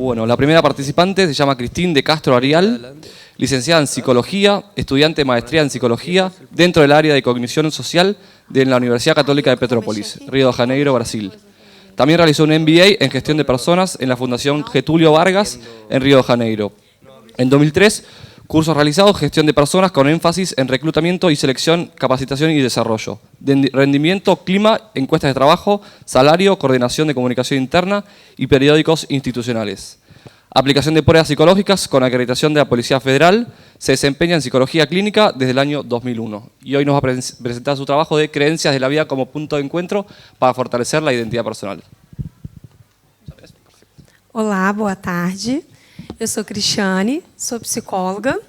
Bueno, la primera participante se llama Cristín de Castro Arial, licenciada en Psicología, estudiante de maestría en Psicología dentro del área de Cognición Social de la Universidad Católica de Petrópolis, Río de Janeiro, Brasil. También realizó un MBA en Gestión de Personas en la Fundación Getúlio Vargas en Río de Janeiro. En 2003, cursos realizados, Gestión de Personas con énfasis en reclutamiento y selección, capacitación y desarrollo, rendimiento, clima, encuestas de trabajo, salario, coordinación de comunicación interna y periódicos institucionales. Aplicación de pruebas psicológicas con acreditación de la Policía Federal, se desempeña en psicología clínica desde el año 2001 y hoy nos va a presentar su trabajo de creencias de la vida como punto de encuentro para fortalecer la identidad personal. Olá, boa tarde. Eu sou Cristiane, sou psicóloga,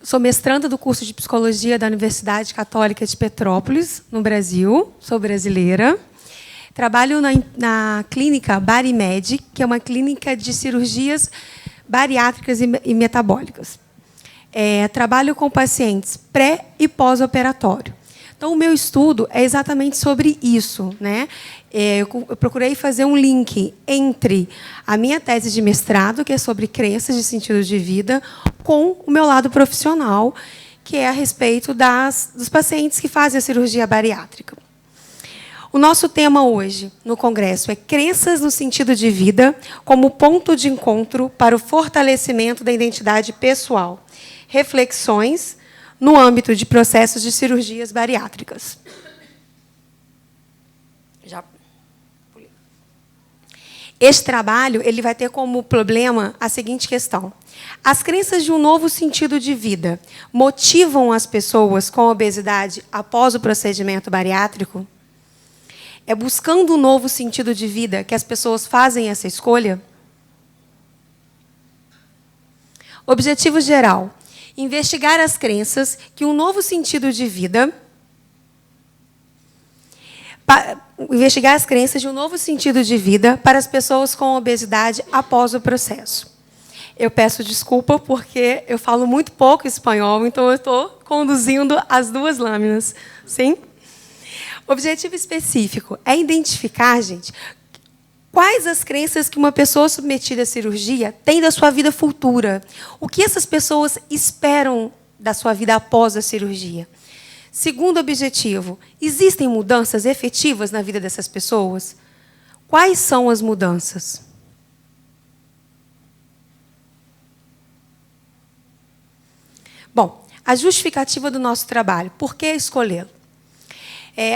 sou mestranda do curso de Psicologia da Universidade Católica de Petrópolis, no Brasil, sou brasileira. Trabalho na clínica Barimed, que é uma clínica de cirurgias bariátricas e metabólicas. Trabalho com pacientes pré- e pós-operatório. Então, o meu estudo é exatamente sobre isso, né? Eu procurei fazer um link entre a minha tese de mestrado, que é sobre crenças de sentido de vida, com o meu lado profissional, que é a respeito dos pacientes que fazem a cirurgia bariátrica. O nosso tema hoje no Congresso é Crenças no Sentido de Vida como ponto de encontro para o fortalecimento da identidade pessoal. Reflexões no âmbito de processos de cirurgias bariátricas. Este trabalho ele vai ter como problema a seguinte questão. As crenças de um novo sentido de vida motivam as pessoas com obesidade após o procedimento bariátrico? É buscando um novo sentido de vida que as pessoas fazem essa escolha? Objetivo geral. Investigar as crenças que um novo sentido de vida... Investigar as crenças de um novo sentido de vida para as pessoas com obesidade após o processo. Eu peço desculpa porque eu falo muito pouco espanhol, então eu estou conduzindo as duas lâminas. Sim? Objetivo específico é identificar, gente, quais as crenças que uma pessoa submetida à cirurgia tem da sua vida futura. O que essas pessoas esperam da sua vida após a cirurgia. Segundo objetivo, existem mudanças efetivas na vida dessas pessoas? Quais são as mudanças? Bom, a justificativa do nosso trabalho. Por que escolhê-lo?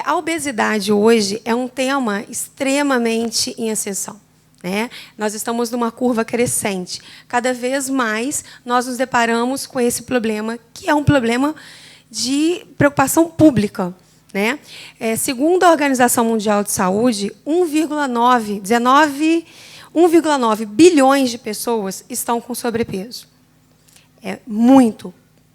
A obesidade hoje é um tema extremamente em ascensão, né? Nós estamos numa curva crescente. Cada vez mais nós nos deparamos com esse problema, que é um problema de preocupação pública, né? Segundo a Organização Mundial de Saúde, 1,9 bilhões de pessoas estão com sobrepeso. É muito,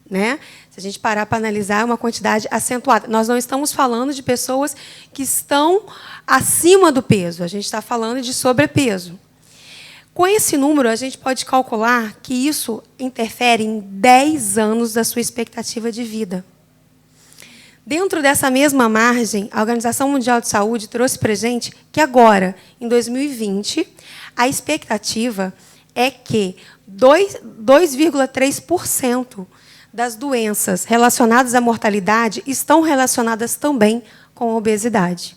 né? Se a gente parar para analisar, é uma quantidade acentuada. Nós não estamos falando de pessoas que estão acima do peso, a gente está falando de sobrepeso. Com esse número, a gente pode calcular que isso interfere em 10 anos da sua expectativa de vida. Dentro dessa mesma margem, a Organização Mundial de Saúde trouxe para a gente que agora, em 2020, a expectativa é que 2,3% das doenças relacionadas à mortalidade estão relacionadas também com a obesidade.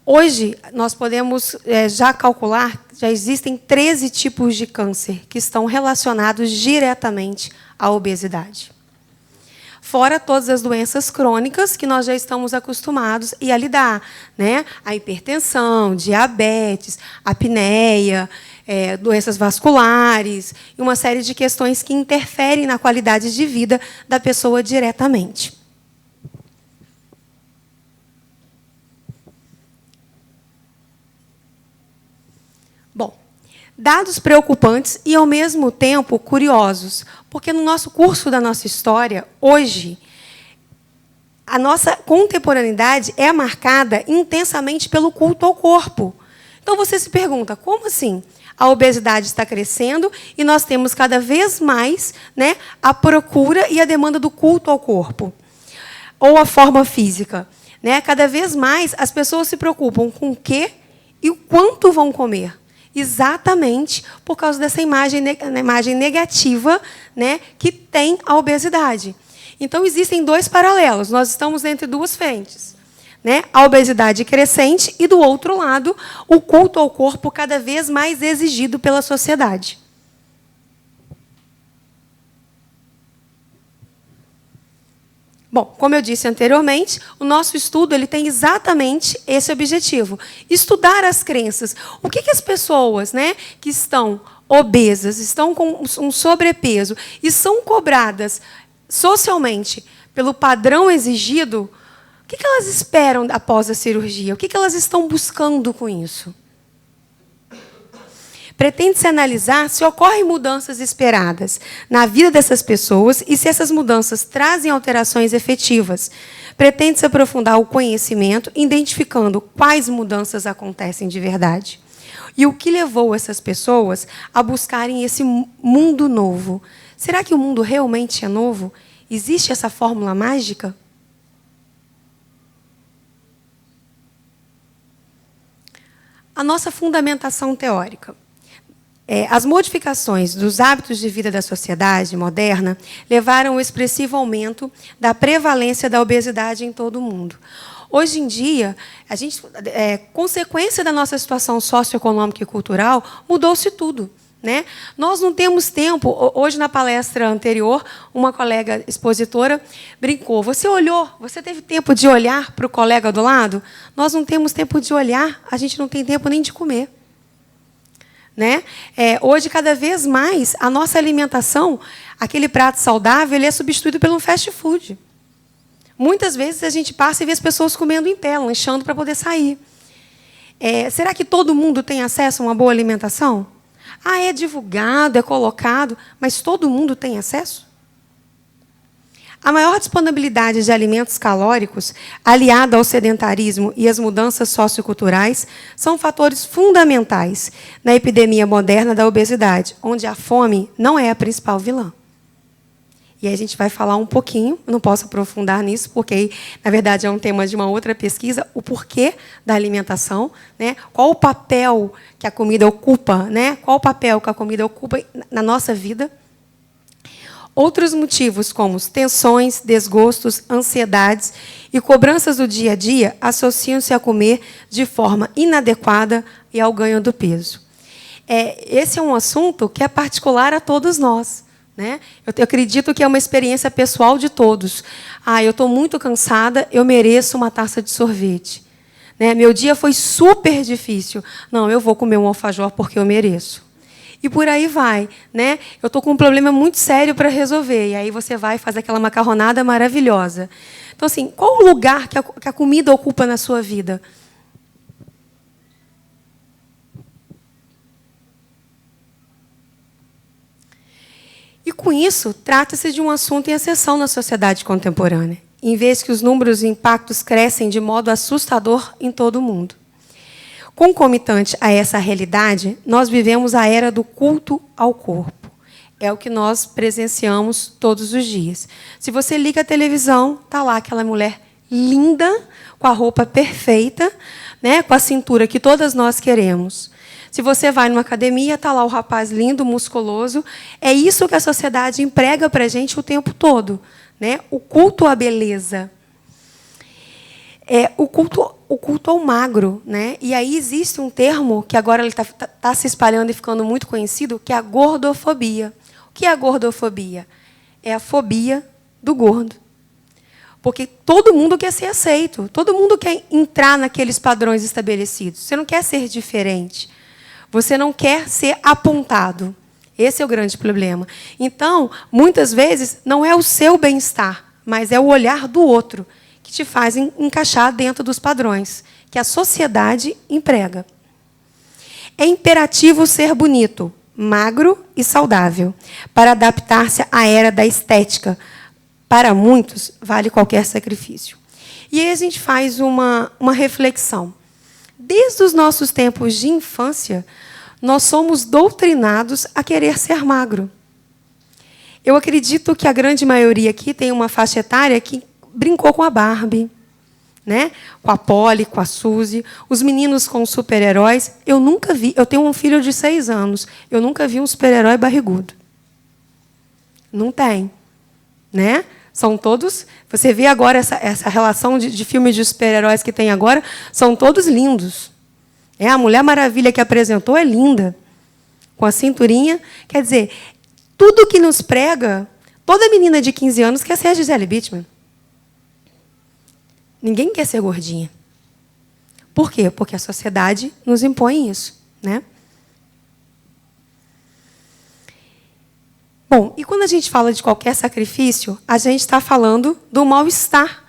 Hoje, nós podemos já calcular, já existem 13 tipos de câncer que estão relacionados diretamente à obesidade. Fora todas as doenças crônicas que nós já estamos acostumados a lidar, né? A hipertensão, diabetes, apneia, doenças vasculares, e uma série de questões que interferem na qualidade de vida da pessoa diretamente. Bom, dados preocupantes e, ao mesmo tempo, curiosos, porque no nosso curso da nossa história, hoje, a nossa contemporaneidade é marcada intensamente pelo culto ao corpo. Então, você se pergunta, como assim? A obesidade está crescendo e nós temos cada vez mais, né, a procura e a demanda do culto ao corpo, ou a forma física, né? Cada vez mais as pessoas se preocupam com o que e o quanto vão comer. Exatamente por causa dessa imagem negativa, né, que tem a obesidade. Então, existem dois paralelos. Nós estamos entre duas frentes, né? A obesidade crescente e, do outro lado, o culto ao corpo cada vez mais exigido pela sociedade. Bom, como eu disse anteriormente, o nosso estudo ele tem exatamente esse objetivo: estudar as crenças. O que as pessoas, né, que estão obesas, estão com um sobrepeso e são cobradas socialmente pelo padrão exigido, o que elas esperam após a cirurgia? O que elas estão buscando com isso? Pretende-se analisar se ocorrem mudanças esperadas na vida dessas pessoas e se essas mudanças trazem alterações efetivas. Pretende-se aprofundar o conhecimento, identificando quais mudanças acontecem de verdade. E o que levou essas pessoas a buscarem esse mundo novo? Será que o mundo realmente é novo? Existe essa fórmula mágica? A nossa fundamentação teórica. As modificações dos hábitos de vida da sociedade moderna levaram ao expressivo aumento da prevalência da obesidade em todo o mundo. Hoje em dia, consequência da nossa situação socioeconômica e cultural, mudou-se tudo, né? Nós não temos tempo. Hoje, na palestra anterior, uma colega expositora brincou: você teve tempo de olhar para o colega do lado? Nós não temos tempo de olhar, a gente não tem tempo nem de comer. Né? Hoje, cada vez mais, a nossa alimentação, aquele prato saudável, ele é substituído por um fast food. Muitas vezes a gente passa e vê as pessoas comendo em pé, lanchando para poder sair. Será que todo mundo tem acesso a uma boa alimentação? É divulgado, é colocado, mas todo mundo tem acesso? A maior disponibilidade de alimentos calóricos, aliada ao sedentarismo e às mudanças socioculturais, são fatores fundamentais na epidemia moderna da obesidade, onde a fome não é a principal vilã. E aí a gente vai falar um pouquinho, não posso aprofundar nisso, porque, na verdade, é um tema de uma outra pesquisa, o porquê da alimentação, né? Qual o papel que a comida ocupa, né? Qual o papel que a comida ocupa na nossa vida. Outros motivos, como tensões, desgostos, ansiedades e cobranças do dia a dia, associam-se a comer de forma inadequada e ao ganho do peso. Esse é um assunto que é particular a todos nós, né? Eu acredito que é uma experiência pessoal de todos. Eu estou muito cansada, eu mereço uma taça de sorvete. Né? Meu dia foi super difícil. Não, eu vou comer um alfajor porque eu mereço. E por aí vai, né? Eu estou com um problema muito sério para resolver. E aí você vai e faz aquela macarronada maravilhosa. Então, assim, qual o lugar que a comida ocupa na sua vida? E, com isso, trata-se de um assunto em ascensão na sociedade contemporânea, em vez que os números e impactos crescem de modo assustador em todo o mundo. Concomitante a essa realidade, nós vivemos a era do culto ao corpo. É o que nós presenciamos todos os dias. Se você liga a televisão, está lá aquela mulher linda, com a roupa perfeita, né, com a cintura que todas nós queremos. Se você vai numa academia, está lá o rapaz lindo, musculoso. É isso que a sociedade emprega para a gente o tempo todo, né? O culto à beleza. O culto ao magro, né? E aí existe um termo que agora ele está se espalhando e ficando muito conhecido, que é a gordofobia. O que é a gordofobia? É a fobia do gordo. Porque todo mundo quer ser aceito, todo mundo quer entrar naqueles padrões estabelecidos. Você não quer ser diferente, você não quer ser apontado. Esse é o grande problema. Então, muitas vezes, não é o seu bem-estar, mas é o olhar do outro que te faz encaixar dentro dos padrões que a sociedade emprega. É imperativo ser bonito, magro e saudável, para adaptar-se à era da estética. Para muitos, vale qualquer sacrifício. E aí a gente faz uma reflexão. Desde os nossos tempos de infância, nós somos doutrinados a querer ser magro. Eu acredito que a grande maioria aqui tem uma faixa etária que brincou com a Barbie, né? Com a Polly, com a Suzy, os meninos com super-heróis. Eu nunca vi, eu tenho um filho de 6 anos, eu nunca vi um super-herói barrigudo. Não tem, né? São todos, você vê agora essa relação de filmes de super-heróis que tem agora, são todos lindos. A Mulher Maravilha que apresentou é linda, com a cinturinha. Quer dizer, tudo que nos prega, toda menina de 15 anos quer ser a Gisele Bündchen. Ninguém quer ser gordinha. Por quê? Porque a sociedade nos impõe isso, né? Bom, e quando a gente fala de qualquer sacrifício, a gente está falando do mal-estar,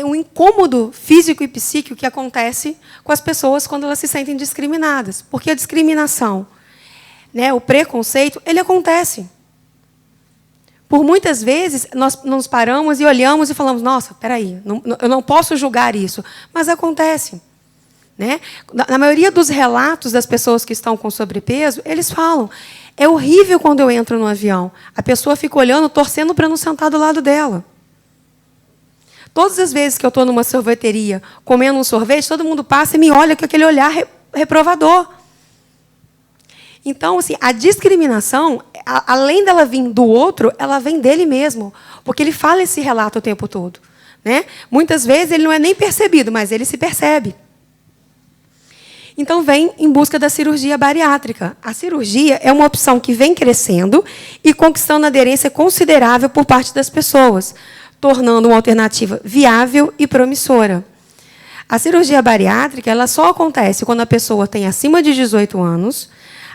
um incômodo físico e psíquico que acontece com as pessoas quando elas se sentem discriminadas. Porque a discriminação, né, o preconceito, ele acontece. Por muitas vezes, nós nos paramos e olhamos e falamos, nossa, espera aí, eu não posso julgar isso. Mas acontece. Né? Na maioria dos relatos das pessoas que estão com sobrepeso, eles falam, é horrível quando eu entro no avião. A pessoa fica olhando, torcendo para não sentar do lado dela. Todas as vezes que eu estou numa sorveteria, comendo um sorvete, todo mundo passa e me olha com aquele olhar reprovador. Então, assim, a discriminação, além dela vir do outro, ela vem dele mesmo, porque ele fala esse relato o tempo todo, né? Muitas vezes ele não é nem percebido, mas ele se percebe. Então, vem em busca da cirurgia bariátrica. A cirurgia é uma opção que vem crescendo e conquistando aderência considerável por parte das pessoas, tornando uma alternativa viável e promissora. A cirurgia bariátrica ela só acontece quando a pessoa tem acima de 18 anos,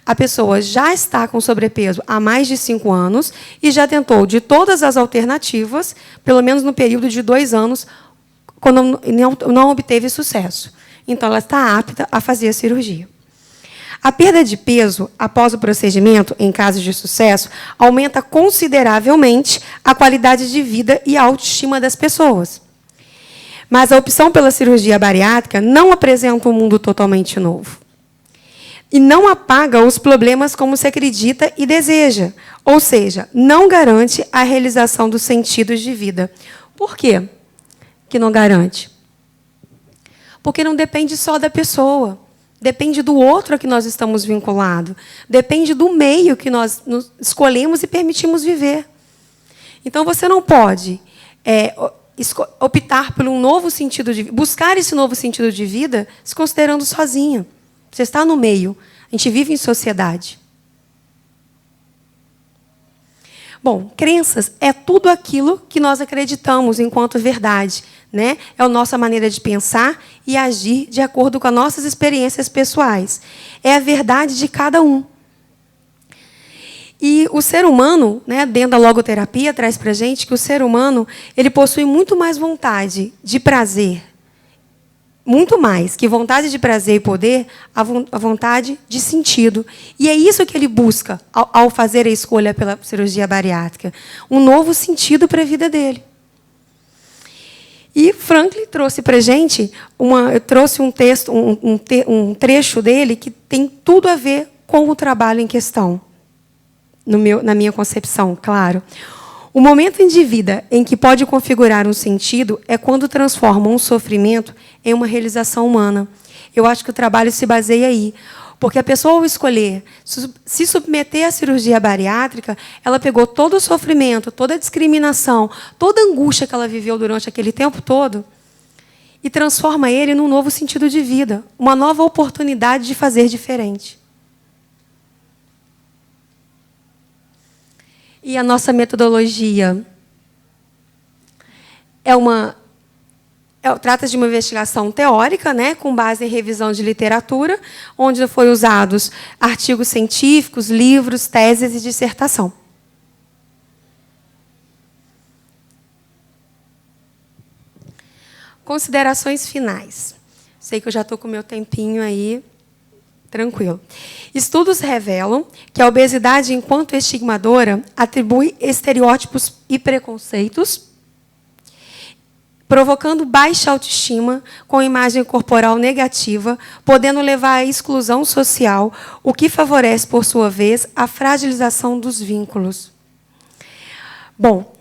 a pessoa já está com sobrepeso há mais de 5 anos e já tentou de todas as alternativas, pelo menos no período de 2 anos, quando não obteve sucesso. Então, ela está apta a fazer a cirurgia. A perda de peso após o procedimento, em casos de sucesso, aumenta consideravelmente a qualidade de vida e a autoestima das pessoas. Mas a opção pela cirurgia bariátrica não apresenta um mundo totalmente novo. E não apaga os problemas como se acredita e deseja. Ou seja, não garante a realização dos sentidos de vida. Por quê que não garante? Porque não depende só da pessoa. Depende do outro a que nós estamos vinculados. Depende do meio que nós escolhemos e permitimos viver. Então, você não pode optar por um novo sentido de vida, buscar esse novo sentido de vida se considerando sozinha. Você está no meio. A gente vive em sociedade. Bom, crenças é tudo aquilo que nós acreditamos enquanto verdade, né? É a nossa maneira de pensar e agir de acordo com as nossas experiências pessoais. É a verdade de cada um. E o ser humano, né, dentro da logoterapia, traz para a gente que o ser humano ele possui muito mais vontade de prazer, muito mais que vontade de prazer e poder, a vontade de sentido. E é isso que ele busca ao fazer a escolha pela cirurgia bariátrica. Um novo sentido para a vida dele. E Franklin trouxe para a gente, eu trouxe um texto, um trecho dele que tem tudo a ver com o trabalho em questão. Na minha concepção, claro. O momento de vida em que pode configurar um sentido é quando transforma um sofrimento em uma realização humana. Eu acho que o trabalho se baseia aí. Porque a pessoa, ao escolher se submeter à cirurgia bariátrica, ela pegou todo o sofrimento, toda a discriminação, toda a angústia que ela viveu durante aquele tempo todo e transforma ele num novo sentido de vida, uma nova oportunidade de fazer diferente. E a nossa metodologia trata-se de uma investigação teórica, né, com base em revisão de literatura, onde foram usados artigos científicos, livros, teses e dissertação. Considerações finais. Sei que eu já estou com o meu tempinho aí. Tranquilo. Estudos revelam que a obesidade, enquanto estigmadora, atribui estereótipos e preconceitos, provocando baixa autoestima, com imagem corporal negativa, podendo levar à exclusão social, o que favorece, por sua vez, a fragilização dos vínculos. Bom,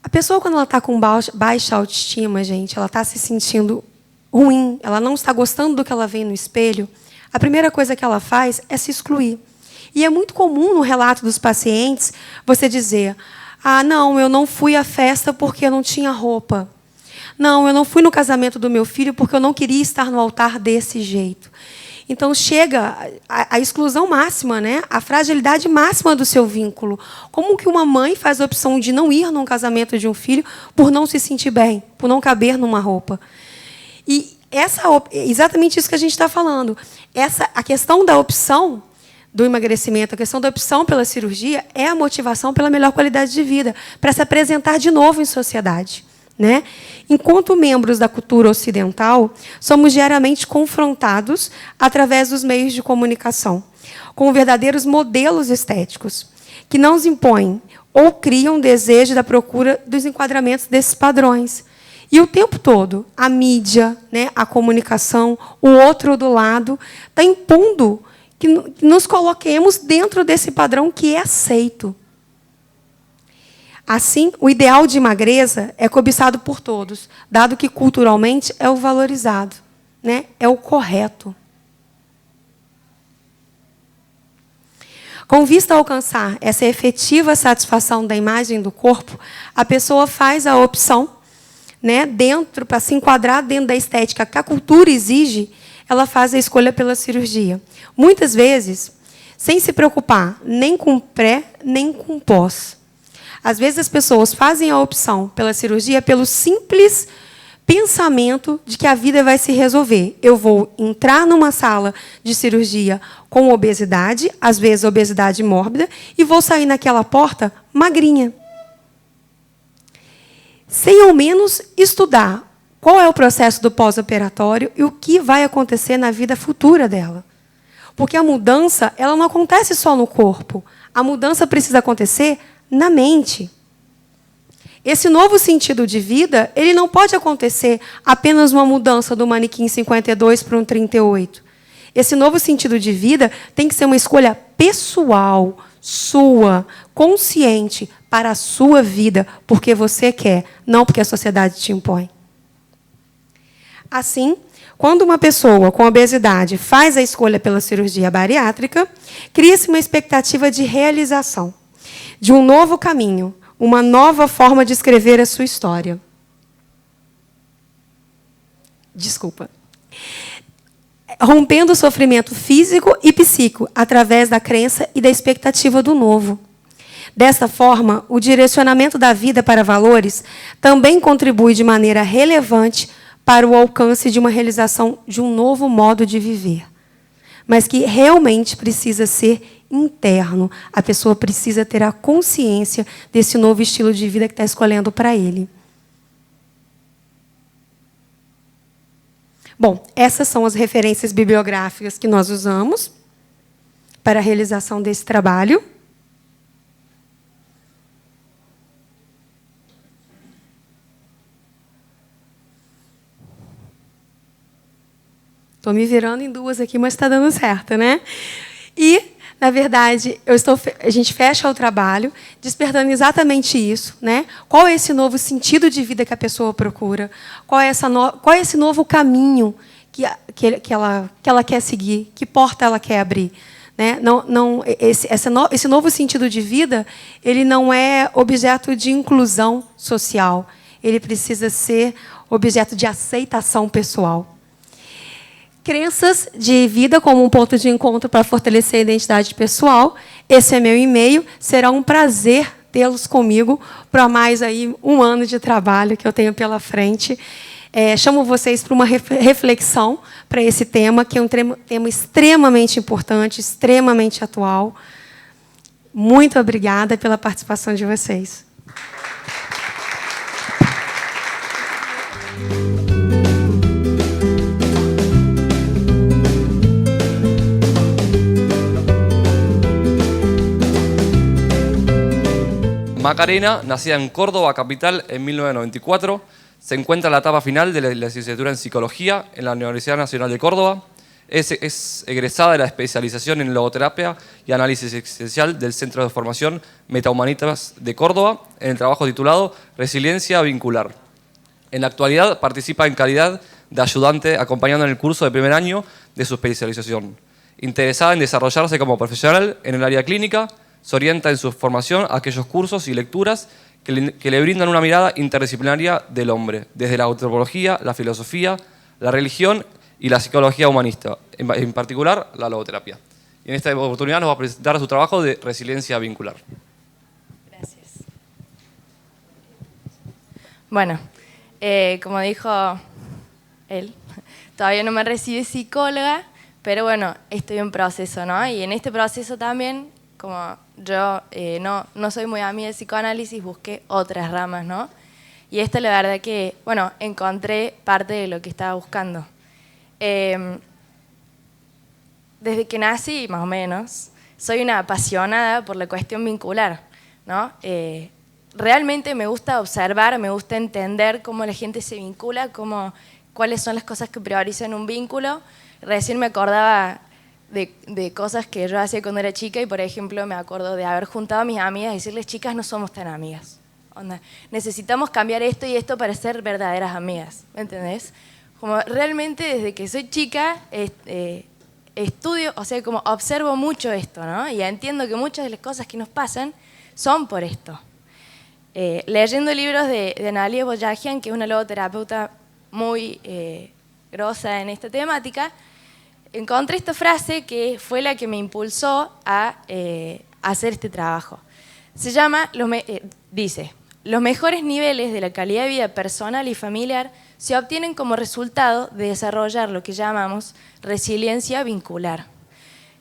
A pessoa, quando ela está com baixa autoestima, gente, ela está se sentindo ruim, ela não está gostando do que ela vê no espelho, a primeira coisa que ela faz é se excluir. E é muito comum no relato dos pacientes você dizer: ah, não, eu não fui à festa porque eu não tinha roupa. Não, eu não fui no casamento do meu filho porque eu não queria estar no altar desse jeito. Então, chega a exclusão máxima, né? A fragilidade máxima do seu vínculo. Como que uma mãe faz a opção de não ir num casamento de um filho por não se sentir bem, por não caber numa roupa? E exatamente isso que a gente está falando. A questão da opção do emagrecimento, a questão da opção pela cirurgia é a motivação pela melhor qualidade de vida, para se apresentar de novo em sociedade. Né? Enquanto membros da cultura ocidental, somos diariamente confrontados através dos meios de comunicação, com verdadeiros modelos estéticos, que não nos impõem ou criam desejo da procura dos enquadramentos desses padrões. E o tempo todo, a mídia, né, a comunicação, o outro do lado, está impondo que nos coloquemos dentro desse padrão que é aceito. Assim, o ideal de magreza é cobiçado por todos, dado que culturalmente é o valorizado, né? É o correto. Com vista a alcançar essa efetiva satisfação da imagem do corpo, a pessoa faz a opção, né, para se enquadrar dentro da estética que a cultura exige, ela faz a escolha pela cirurgia. Muitas vezes, sem se preocupar nem com pré, nem com pós. Às vezes as pessoas fazem a opção pela cirurgia pelo simples pensamento de que a vida vai se resolver. Eu vou entrar numa sala de cirurgia com obesidade, às vezes obesidade mórbida, e vou sair naquela porta magrinha. Sem ao menos estudar qual é o processo do pós-operatório e o que vai acontecer na vida futura dela. Porque a mudança, ela não acontece só no corpo. A mudança precisa acontecer na mente. Esse novo sentido de vida, ele não pode acontecer apenas uma mudança do manequim 52 para um 38. Esse novo sentido de vida tem que ser uma escolha pessoal, sua, consciente, para a sua vida, porque você quer, não porque a sociedade te impõe. Assim, quando uma pessoa com obesidade faz a escolha pela cirurgia bariátrica, cria-se uma expectativa de realização, de um novo caminho, uma nova forma de escrever a sua história. Desculpa. Rompendo o sofrimento físico e psíquico através da crença e da expectativa do novo. Dessa forma, o direcionamento da vida para valores também contribui de maneira relevante para o alcance de uma realização de um novo modo de viver, mas que realmente precisa ser interno. A pessoa precisa ter a consciência desse novo estilo de vida que está escolhendo para ele. Bom, essas são as referências bibliográficas que nós usamos para a realização desse trabalho. Estou me virando em duas aqui, mas está dando certo, né? E, na verdade, a gente fecha o trabalho despertando exatamente isso, né? Qual é esse novo sentido de vida que a pessoa procura? Qual é esse novo caminho que ela quer seguir? Que porta ela quer abrir? Né? Esse novo sentido de vida, ele não é objeto de inclusão social. Ele precisa ser objeto de aceitação pessoal. Crenças de vida como um ponto de encontro para fortalecer a identidade pessoal. Esse é meu e-mail. Será um prazer tê-los comigo para mais aí um ano de trabalho que eu tenho pela frente. Chamo vocês para uma reflexão para esse tema, que é um tema extremamente importante, extremamente atual. Muito obrigada pela participação de vocês. Macarena, nacida en Córdoba, capital, en 1994, se encuentra en la etapa final de la licenciatura en Psicología en la Universidad Nacional de Córdoba. Es egresada de la especialización en logoterapia y análisis existencial del Centro de Formación Metahumanitas de Córdoba, en el trabajo titulado Resiliencia Vincular. En la actualidad participa en calidad de ayudante acompañando en el curso de primer año de su especialización. Interesada en desarrollarse como profesional en el área clínica, se orienta en su formación a aquellos cursos y lecturas que le brindan una mirada interdisciplinaria del hombre, desde la antropología, la filosofía, la religión y la psicología humanista, en particular la logoterapia. Y en esta oportunidad nos va a presentar su trabajo de resiliencia vincular. Gracias. Bueno, como dijo él, todavía no me recibí psicóloga, pero bueno, estoy en proceso, ¿no? Y en este proceso también, como yo no soy muy amiga del psicoanálisis, busqué otras ramas, ¿no? Y esta la verdad que, bueno, encontré parte de lo que estaba buscando. Desde que nací, más o menos, soy una apasionada por la cuestión vincular, ¿no? Realmente me gusta observar, me gusta entender cómo la gente se vincula, cuáles son las cosas que priorizan un vínculo. Recién me acordaba de cosas que yo hacía cuando era chica y, por ejemplo, me acuerdo de haber juntado a mis amigas y decirles, chicas, no somos tan amigas. Onda, necesitamos cambiar esto y esto para ser verdaderas amigas, ¿me entendés? Como realmente desde que soy chica estudio, o sea, como observo mucho esto, ¿no? Y entiendo que muchas de las cosas que nos pasan son por esto. Leyendo libros de Analia Boyajian, que es una logoterapeuta muy grosa en esta temática, encontré esta frase que fue la que me impulsó a hacer este trabajo. Se llama, dice, los mejores niveles de la calidad de vida personal y familiar se obtienen como resultado de desarrollar lo que llamamos resiliencia vincular.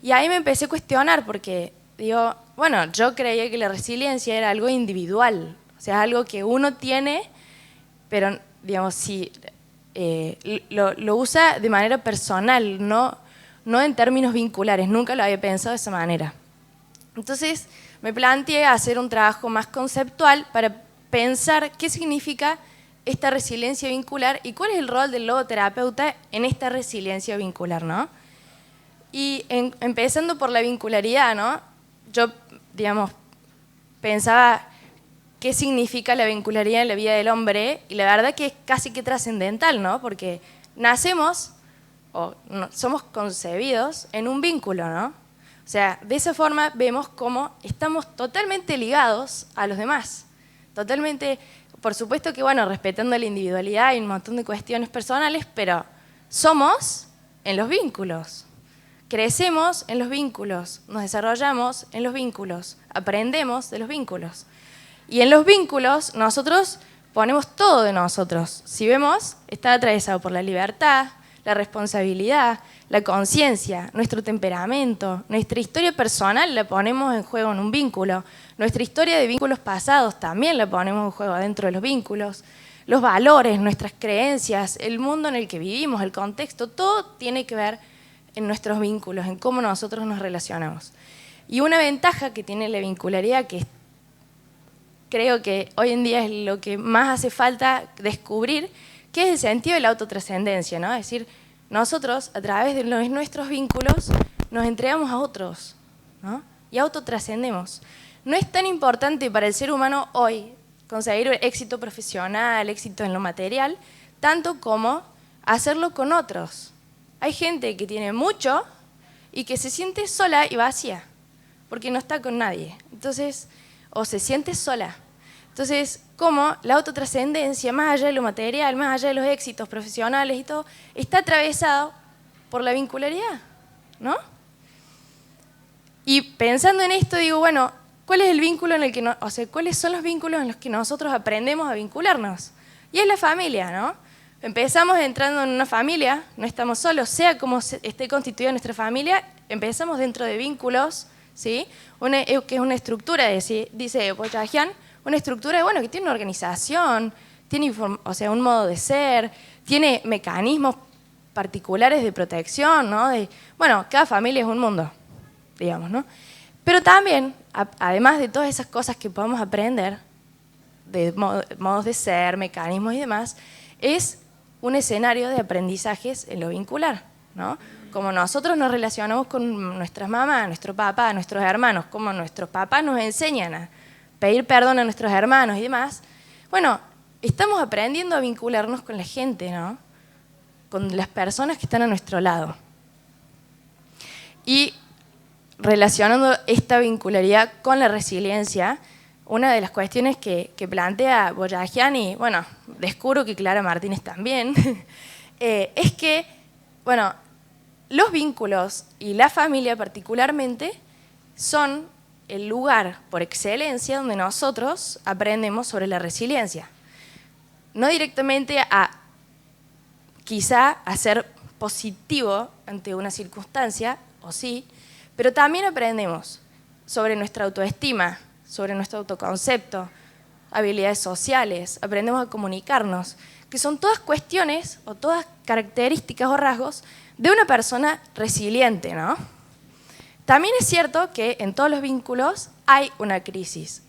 Y ahí me empecé a cuestionar porque digo, bueno, yo creía que la resiliencia era algo individual, o sea, algo que uno tiene, pero digamos, si lo usa de manera personal, no en términos vinculares, nunca lo había pensado de esa manera. Entonces me planteé hacer un trabajo más conceptual para pensar qué significa esta resiliencia vincular y cuál es el rol del logoterapeuta en esta resiliencia vincular, ¿no? Y empezando por la vincularidad, ¿no? Yo, digamos, pensaba qué significa la vincularidad en la vida del hombre y la verdad que es casi que trascendental, ¿no? Porque nacemos o somos concebidos en un vínculo, ¿no? O sea, de esa forma vemos cómo estamos totalmente ligados a los demás, totalmente. Por supuesto que, bueno, respetando la individualidad y un montón de cuestiones personales, pero somos en los vínculos. Crecemos en los vínculos, nos desarrollamos en los vínculos, aprendemos de los vínculos. Y en los vínculos nosotros ponemos todo de nosotros. Si vemos, está atravesado por la libertad, la responsabilidad, la conciencia, nuestro temperamento, nuestra historia personal la ponemos en juego en un vínculo, nuestra historia de vínculos pasados también la ponemos en juego dentro de los vínculos, los valores, nuestras creencias, el mundo en el que vivimos, el contexto, todo tiene que ver en nuestros vínculos, en cómo nosotros nos relacionamos. Y una ventaja que tiene la vincularidad, que creo que hoy en día es lo que más hace falta descubrir, que es el sentido de la autotrascendencia, ¿no? Es decir, nosotros a través de nuestros vínculos nos entregamos a otros, ¿no? Y autotrascendemos. No es tan importante para el ser humano hoy conseguir éxito profesional, éxito en lo material, tanto como hacerlo con otros. Hay gente que tiene mucho y que se siente sola y vacía, porque no está con nadie. Entonces, o se siente sola. Entonces, como la autotrascendencia, más allá de lo material, más allá de los éxitos profesionales y todo, está atravesado por la vincularidad, ¿no? Y pensando en esto, digo, bueno, ¿cuál es el vínculo en el que cuáles son los vínculos en los que nosotros aprendemos a vincularnos? Y es la familia, ¿no? Empezamos entrando en una familia, no estamos solos, sea como esté constituida nuestra familia, empezamos dentro de vínculos, ¿sí? Que es una estructura, dice Boyajian, una estructura que tiene una organización, tiene un modo de ser, tiene mecanismos particulares de protección, ¿no? Cada familia es un mundo, digamos, ¿no? Pero también, además de todas esas cosas que podemos aprender, de modos de ser, mecanismos y demás, es un escenario de aprendizajes en lo vincular, ¿no? como nosotros nos relacionamos con nuestras mamás, nuestro papá, nuestros hermanos, como nuestros papás nos enseñan a pedir perdón a nuestros hermanos y demás, bueno, estamos aprendiendo a vincularnos con la gente, ¿no? Con las personas que están a nuestro lado. Y relacionando esta vincularidad con la resiliencia, una de las cuestiones que plantea Boyajian, y bueno, descubro que Clara Martínez también, es que, bueno, los vínculos y la familia particularmente son el lugar por excelencia donde nosotros aprendemos sobre la resiliencia. No directamente a quizá a ser positivo ante una circunstancia, o sí, pero también aprendemos sobre nuestra autoestima, sobre nuestro autoconcepto, habilidades sociales, aprendemos a comunicarnos, que son todas cuestiones o todas características o rasgos de una persona resiliente, ¿no? También es cierto que en todos los vínculos hay una crisis,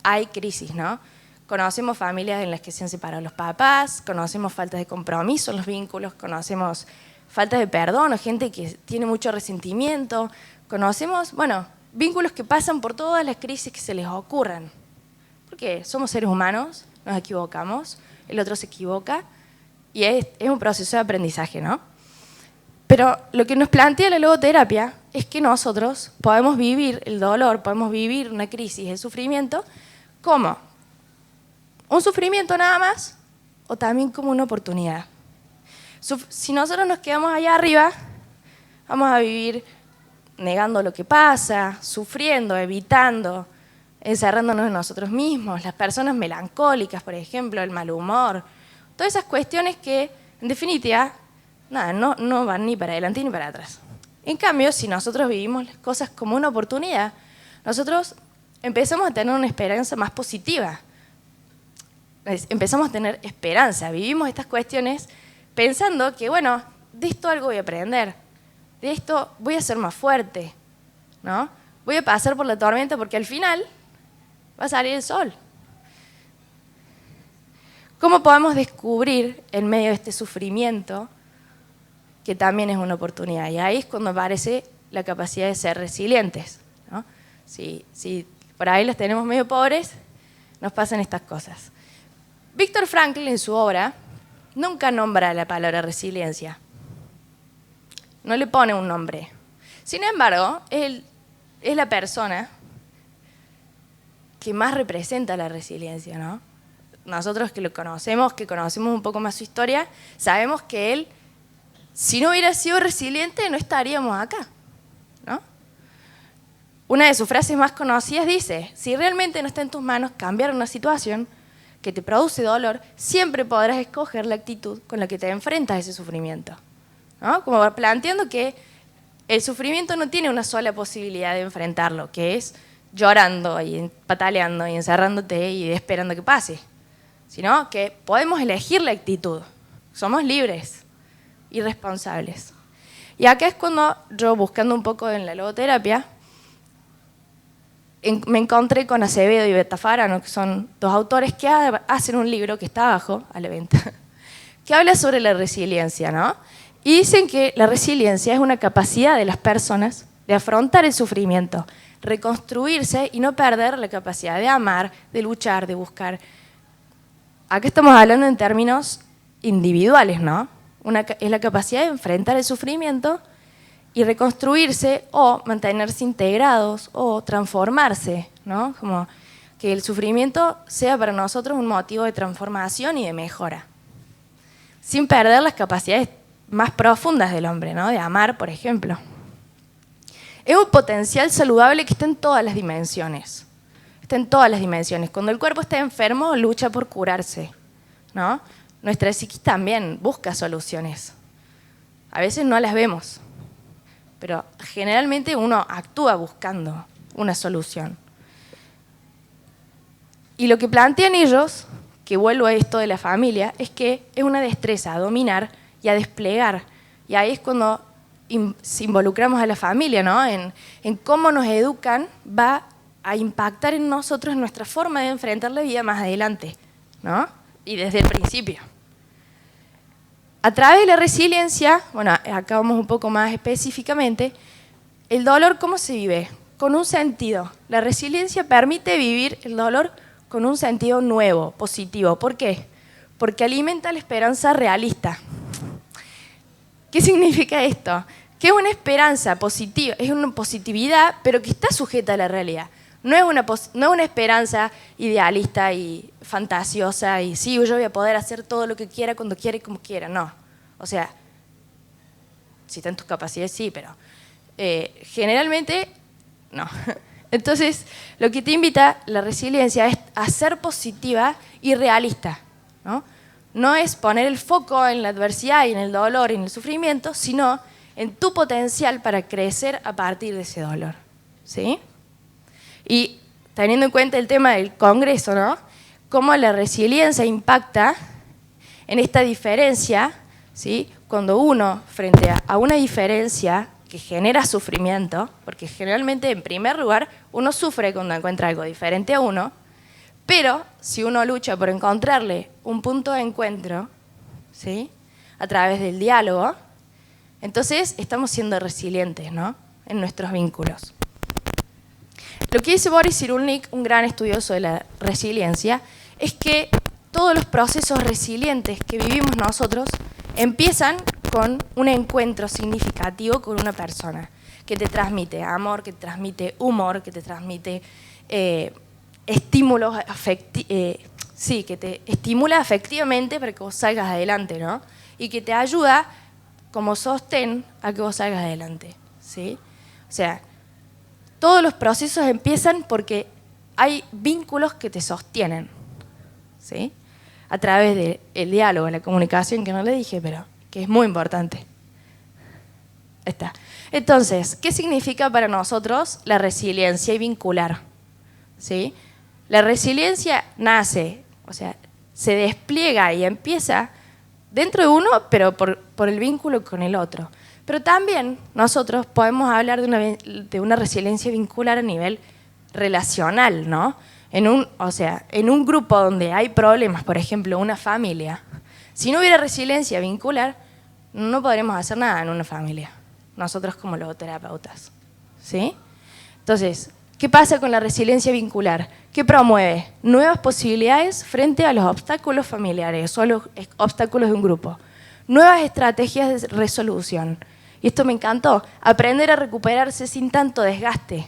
¿no? Conocemos familias en las que se han separado los papás, conocemos faltas de compromiso en los vínculos, conocemos faltas de perdón o gente que tiene mucho resentimiento, conocemos, bueno, vínculos que pasan por todas las crisis que se les ocurran. Porque somos seres humanos, nos equivocamos, el otro se equivoca y es un proceso de aprendizaje, ¿no? Pero lo que nos plantea la logoterapia es que nosotros podemos vivir el dolor, podemos vivir una crisis, el sufrimiento, como un sufrimiento nada más o también como una oportunidad. Si nosotros nos quedamos allá arriba, vamos a vivir negando lo que pasa, sufriendo, evitando, encerrándonos en nosotros mismos, las personas melancólicas, por ejemplo, el mal humor, todas esas cuestiones que, en definitiva, nada, no van ni para adelante ni para atrás. En cambio, si nosotros vivimos las cosas como una oportunidad, nosotros empezamos a tener una esperanza más positiva. Empezamos a tener esperanza, vivimos estas cuestiones pensando que, bueno, de esto algo voy a aprender, de esto voy a ser más fuerte, ¿no? Voy a pasar por la tormenta porque al final va a salir el sol. ¿Cómo podemos descubrir en medio de este sufrimiento que también es una oportunidad? Y ahí es cuando aparece la capacidad de ser resilientes, ¿no? Si por ahí los tenemos medio pobres, nos pasan estas cosas. Viktor Frankl en su obra nunca nombra la palabra resiliencia. No le pone un nombre. Sin embargo, él es la persona que más representa la resiliencia, ¿no? Nosotros que lo conocemos, que conocemos un poco más su historia, sabemos que él, si no hubiera sido resiliente, no estaríamos acá, ¿no? Una de sus frases más conocidas dice: si realmente no está en tus manos cambiar una situación que te produce dolor, siempre podrás escoger la actitud con la que te enfrentas a ese sufrimiento, ¿no? Como planteando que el sufrimiento no tiene una sola posibilidad de enfrentarlo, que es llorando y pataleando y encerrándote y esperando que pase, sino que podemos elegir la actitud. Somos libres y responsables. Y acá es cuando yo, buscando un poco en la logoterapia, me encontré con Acevedo y Betafarano, que son dos autores que hacen un libro que está abajo, a la venta, que habla sobre la resiliencia, ¿no? Y dicen que la resiliencia es una capacidad de las personas de afrontar el sufrimiento, reconstruirse y no perder la capacidad de amar, de luchar, de buscar. Acá estamos hablando en términos individuales, ¿no? Es la capacidad de enfrentar el sufrimiento y reconstruirse o mantenerse integrados o transformarse, ¿no? Como que el sufrimiento sea para nosotros un motivo de transformación y de mejora, sin perder las capacidades más profundas del hombre, ¿no? De amar, por ejemplo. Es un potencial saludable que está en todas las dimensiones. Está en todas las dimensiones. Cuando el cuerpo está enfermo, lucha por curarse, ¿no? Nuestra psiquis también busca soluciones. A veces no las vemos, pero generalmente uno actúa buscando una solución. Y lo que plantean ellos, que vuelvo a esto de la familia, es que es una destreza a dominar y a desplegar. Y ahí es cuando involucramos a la familia, ¿no? En cómo nos educan, va a impactar en nosotros, en nuestra forma de enfrentar la vida más adelante, ¿no? Y desde el principio. a través de la resiliencia, bueno, acá vamos un poco más específicamente, el dolor, ¿cómo se vive? Con un sentido. La resiliencia permite vivir el dolor con un sentido nuevo, positivo. ¿Por qué? Porque alimenta la esperanza realista. ¿Qué significa esto? Que es una esperanza positiva, es una positividad, pero que está sujeta a la realidad. No es una esperanza idealista y fantasiosa y sí, yo voy a poder hacer todo lo que quiera, cuando quiera y como quiera. No. O sea, si está en tus capacidades, sí, pero generalmente no. Entonces, lo que te invita la resiliencia es a ser positiva y realista, ¿no? No es poner el foco en la adversidad y en el dolor y en el sufrimiento, sino en tu potencial para crecer a partir de ese dolor, ¿sí? Y teniendo en cuenta el tema del Congreso, ¿no? Cómo la resiliencia impacta en esta diferencia, ¿sí? Cuando uno, frente a una diferencia que genera sufrimiento, porque generalmente, en primer lugar, uno sufre cuando encuentra algo diferente a uno, pero si uno lucha por encontrarle un punto de encuentro, ¿sí? A través del diálogo, entonces estamos siendo resilientes, ¿no? En nuestros vínculos. Lo que dice Boris Cyrulnik, un gran estudioso de la resiliencia, es que todos los procesos resilientes que vivimos nosotros empiezan con un encuentro significativo con una persona que te transmite amor, que te transmite humor, que te transmite estímulos sí, que te estimula afectivamente para que vos salgas adelante, ¿no? Y que te ayuda como sostén a que vos salgas adelante, ¿sí? O sea, todos los procesos empiezan porque hay vínculos que te sostienen, ¿sí? A través del diálogo, la comunicación, que no le dije, pero que es muy importante. Está. Entonces, ¿qué significa para nosotros la resiliencia y vincular? ¿Sí? La resiliencia nace, o sea, se despliega y empieza dentro de uno, pero por el vínculo con el otro. Pero también nosotros podemos hablar de una resiliencia vincular a nivel relacional, ¿no? En un grupo donde hay problemas, por ejemplo, una familia, si no hubiera resiliencia vincular, no podremos hacer nada en una familia, nosotros como logoterapeutas, ¿sí? Entonces, ¿qué pasa con la resiliencia vincular? ¿Qué promueve? Nuevas posibilidades frente a los obstáculos familiares o a los obstáculos de un grupo. Nuevas estrategias de resolución. Y esto me encantó, aprender a recuperarse sin tanto desgaste.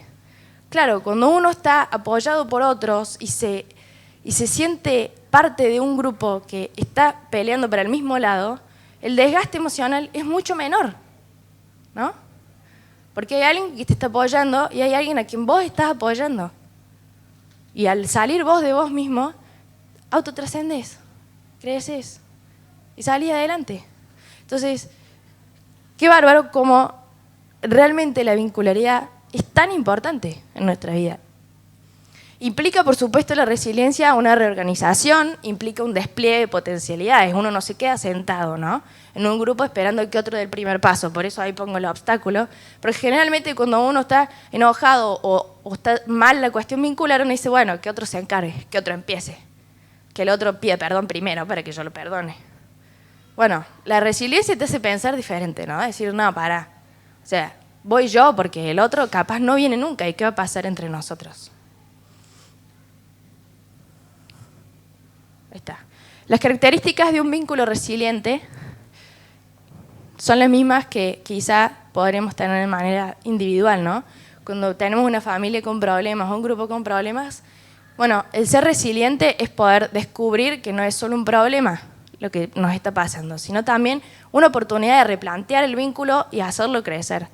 Claro, cuando uno está apoyado por otros y se siente parte de un grupo que está peleando para el mismo lado, el desgaste emocional es mucho menor, ¿no? Porque hay alguien que te está apoyando y hay alguien a quien vos estás apoyando. Y al salir vos de vos mismo, autotrascendés, creces y salís adelante. Entonces, qué bárbaro como realmente la vincularidad es tan importante en nuestra vida. Implica, por supuesto, la resiliencia una reorganización, implica un despliegue de potencialidades. Uno no se queda sentado, ¿no? En un grupo esperando que otro dé el primer paso, por eso ahí pongo el obstáculo. Porque generalmente cuando uno está enojado o está mal la cuestión vincular, uno dice, bueno, que otro se encargue, que otro empiece, que el otro pida perdón primero para que yo lo perdone. Bueno, la resiliencia te hace pensar diferente, ¿no? Decir, no, pará. O sea, voy yo porque el otro capaz no viene nunca. ¿Y qué va a pasar entre nosotros? Ahí está. Las características de un vínculo resiliente son las mismas que quizá podremos tener de manera individual, ¿no? Cuando tenemos una familia con problemas o un grupo con problemas, bueno, el ser resiliente es poder descubrir que no es solo un problema lo que nos está pasando, sino también una oportunidad de replantear el vínculo y hacerlo crecer.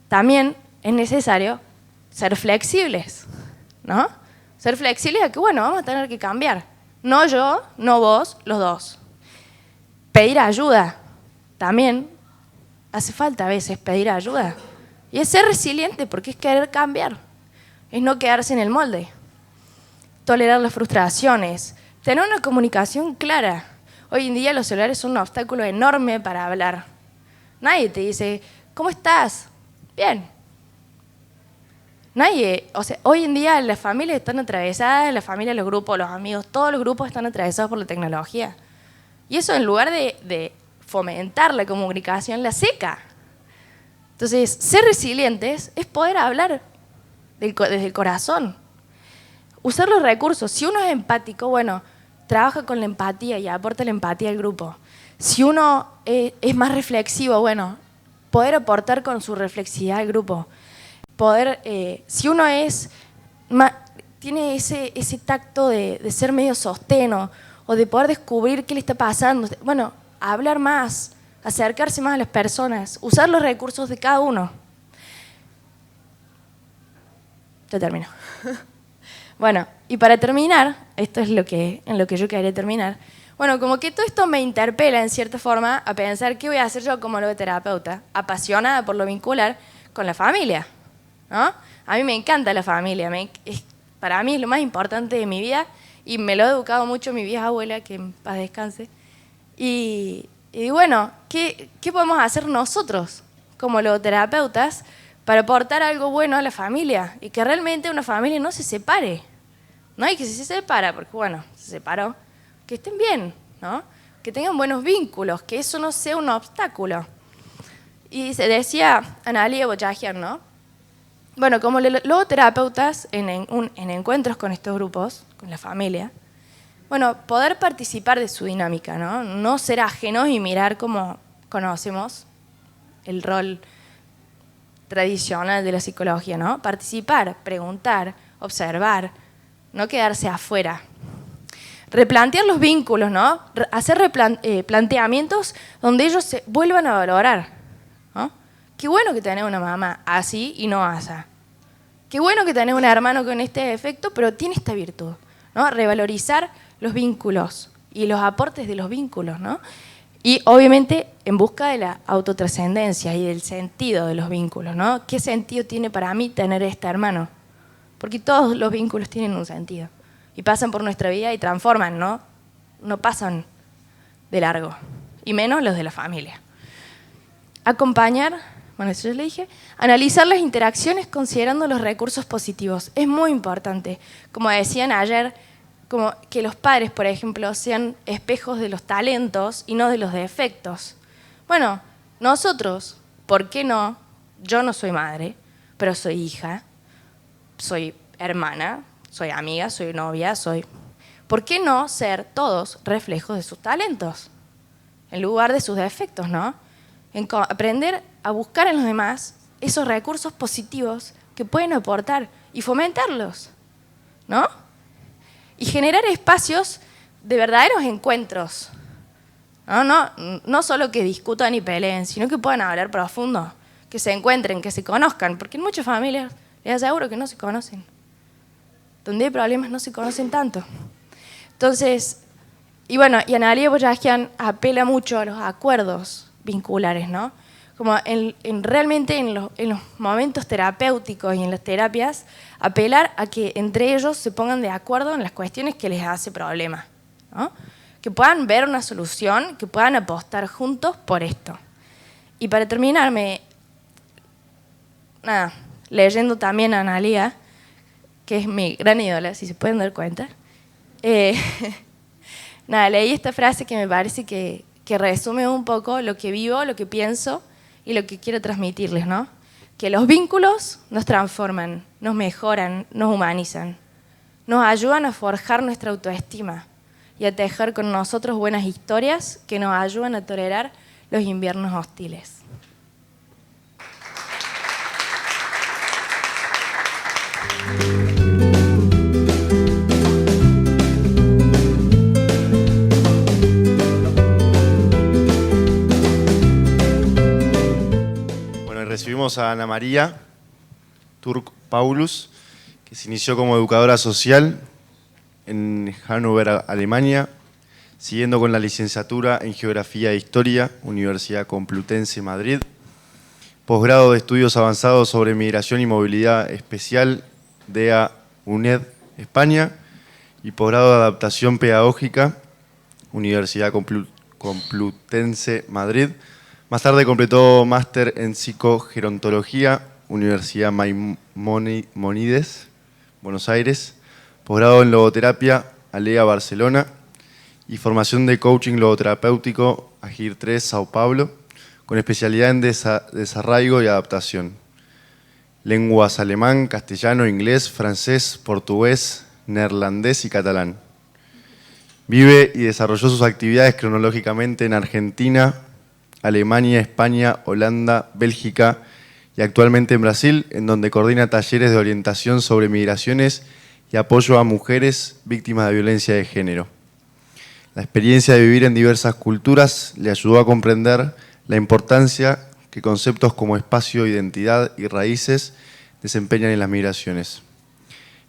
También es necesario ser flexibles, ¿no? Ser flexibles a que, bueno, vamos a tener que cambiar. No yo, no vos, los dos. Pedir ayuda. También hace falta a veces pedir ayuda. Y es ser resiliente porque es querer cambiar. Es no quedarse en el molde. Tolerar las frustraciones. Tener una comunicación clara. Hoy en día los celulares son un obstáculo enorme para hablar. Nadie te dice, ¿cómo estás? Bien. Nadie, o sea, hoy en día las familias están atravesadas, las familias, los grupos, los amigos, todos los grupos están atravesados por la tecnología. Y eso en lugar de fomentar la comunicación la seca. Entonces, ser resilientes es poder hablar desde el corazón. Usar los recursos. Si uno es empático, bueno, trabaja con la empatía y aporta la empatía al grupo. Si uno es más reflexivo, bueno, poder aportar con su reflexividad al grupo. Si uno tiene ese tacto de ser medio sosteno o de poder descubrir qué le está pasando, bueno, hablar más, acercarse más a las personas, usar los recursos de cada uno. Ya termino. Bueno, y para terminar, esto es en lo que yo quería terminar, bueno, como que todo esto me interpela en cierta forma a pensar qué voy a hacer yo como logoterapeuta, apasionada por lo vincular con la familia, ¿no? A mí me encanta la familia, para mí es lo más importante de mi vida y me lo ha educado mucho mi vieja abuela, que en paz descanse. Y bueno, ¿qué podemos hacer nosotros como logoterapeutas para aportar algo bueno a la familia y que realmente una familia no se separe? ¿No? Y que si se separa, porque bueno, se separó, que estén bien, ¿no? Que tengan buenos vínculos, que eso no sea un obstáculo. Y se decía Analía Boyajian, ¿no? Bueno, como logoterapeutas en encuentros con estos grupos, con la familia, bueno, poder participar de su dinámica, ¿no? No ser ajenos y mirar como conocemos el rol tradicional de la psicología, ¿no? Participar, preguntar, observar, no quedarse afuera. Replantear los vínculos, ¿no? Hacer planteamientos donde ellos se vuelvan a valorar, ¿no? Qué bueno que tenés una mamá así y no asa. Qué bueno que tenés un hermano con este defecto, pero tiene esta virtud, ¿no? Revalorizar los vínculos y los aportes de los vínculos, ¿no? Y obviamente en busca de la autotrascendencia y del sentido de los vínculos, ¿no? ¿Qué sentido tiene para mí tener este hermano? Porque todos los vínculos tienen un sentido y pasan por nuestra vida y transforman, ¿no? No pasan de largo, y menos los de la familia. Acompañar, bueno, eso ya le dije, analizar las interacciones considerando los recursos positivos. Es muy importante. Como decían ayer, como que los padres, por ejemplo, sean espejos de los talentos y no de los defectos. Bueno, nosotros, ¿por qué no? Yo no soy madre, pero soy hija, soy hermana, soy amiga, soy novia, ¿por qué no ser todos reflejos de sus talentos en lugar de sus defectos, ¿no? Aprender a buscar en los demás esos recursos positivos que pueden aportar y fomentarlos, ¿no? Y generar espacios de verdaderos encuentros, no solo que discutan y peleen, sino que puedan hablar profundo, que se encuentren, que se conozcan, porque en muchas familias les aseguro que no se conocen. Donde hay problemas no se conocen tanto. Entonces, y bueno, y Analía Boyajian apela mucho a los acuerdos vinculares, ¿no? Como realmente en los momentos terapéuticos y en las terapias, apelar a que entre ellos se pongan de acuerdo en las cuestiones que les hace problema, ¿no? Que puedan ver una solución, que puedan apostar juntos por esto. Y para terminar, leyendo también a Analía, que es mi gran ídola, si se pueden dar cuenta, leí esta frase que me parece que resume un poco lo que vivo, lo que pienso y lo que quiero transmitirles, ¿no? Que los vínculos nos transforman, nos mejoran, nos humanizan, nos ayudan a forjar nuestra autoestima y a tejer con nosotros buenas historias que nos ayudan a tolerar los inviernos hostiles. Recibimos a Ana María Turk Paulus, que se inició como educadora social en Hannover, Alemania, siguiendo con la licenciatura en Geografía e Historia, Universidad Complutense Madrid, posgrado de Estudios Avanzados sobre Migración y Movilidad Especial, DEA UNED, España, y posgrado de Adaptación Pedagógica, Universidad Complutense Madrid. Más tarde completó máster en psicogerontología, Universidad Maimónides, Buenos Aires, posgrado en logoterapia, ALEA Barcelona, y formación de coaching logoterapéutico, AGIR 3, Sao Paulo, con especialidad en desarraigo y adaptación. Lenguas alemán, castellano, inglés, francés, portugués, neerlandés y catalán. Vive y desarrolló sus actividades cronológicamente en Argentina, Alemania, España, Holanda, Bélgica y actualmente en Brasil, en donde coordina talleres de orientación sobre migraciones y apoyo a mujeres víctimas de violencia de género. La experiencia de vivir en diversas culturas le ayudó a comprender la importancia que conceptos como espacio, identidad y raíces desempeñan en las migraciones.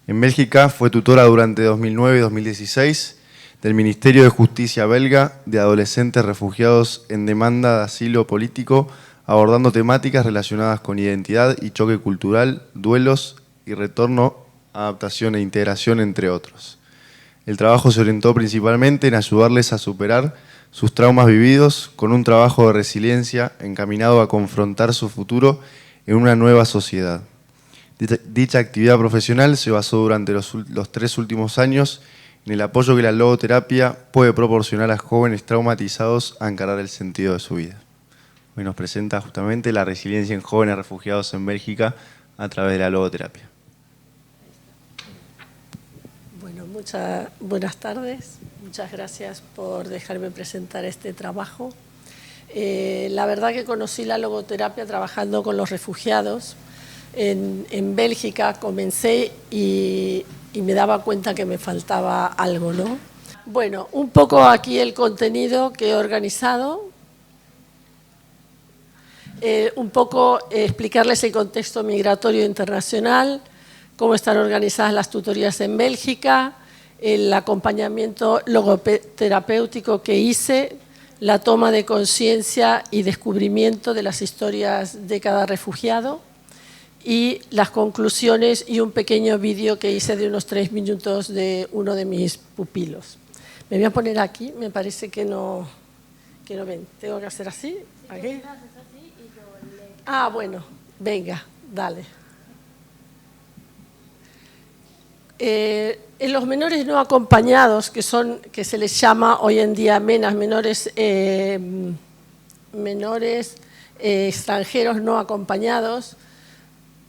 En Bélgica fue tutora durante 2009 y 2016 del Ministerio de Justicia belga de adolescentes refugiados en demanda de asilo político, abordando temáticas relacionadas con identidad y choque cultural, duelos y retorno, adaptación e integración, entre otros. El trabajo se orientó principalmente en ayudarles a superar sus traumas vividos con un trabajo de resiliencia encaminado a confrontar su futuro en una nueva sociedad. Dicha actividad profesional se basó durante los 3 últimos años en el apoyo que la logoterapia puede proporcionar a jóvenes traumatizados a encarar el sentido de su vida. Hoy nos presenta justamente la resiliencia en jóvenes refugiados en Bélgica a través de la logoterapia. Bueno, buenas tardes. Muchas gracias por dejarme presentar este trabajo. La verdad que conocí la logoterapia trabajando con los refugiados. En Bélgica comencé y me daba cuenta que me faltaba algo, ¿no? Bueno, un poco aquí el contenido que he organizado. Un poco explicarles el contexto migratorio internacional, cómo están organizadas las tutorías en Bélgica, el acompañamiento logoterapéutico que hice, la toma de conciencia y descubrimiento de las historias de cada refugiado y las conclusiones y un pequeño vídeo que hice de unos 3 minutos de uno de mis pupilos. Me voy a poner aquí, me parece que no ven. ¿Tengo que hacer así? ¿Aquí? Ah, bueno, venga, dale. En los menores no acompañados, que se les llama hoy en día menores extranjeros no acompañados,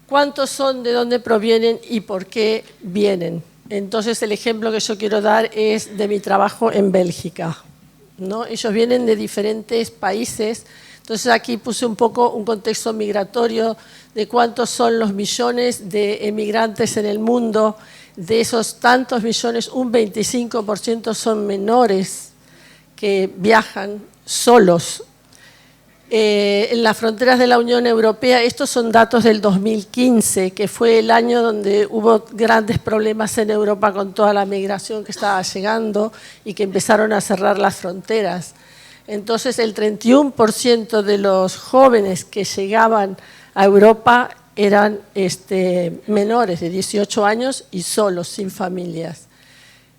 ¿cuántos son, de dónde provienen y por qué vienen? Entonces el ejemplo que yo quiero dar es de mi trabajo en Bélgica, ¿no? Ellos vienen de diferentes países. Entonces aquí puse un poco un contexto migratorio de cuántos son los millones de emigrantes en el mundo. De esos tantos millones, un 25% son menores que viajan solos. En las fronteras de la Unión Europea, estos son datos del 2015, que fue el año donde hubo grandes problemas en Europa con toda la migración que estaba llegando y que empezaron a cerrar las fronteras. Entonces el 31% de los jóvenes que llegaban a Europa eran menores de 18 años y solos, sin familias.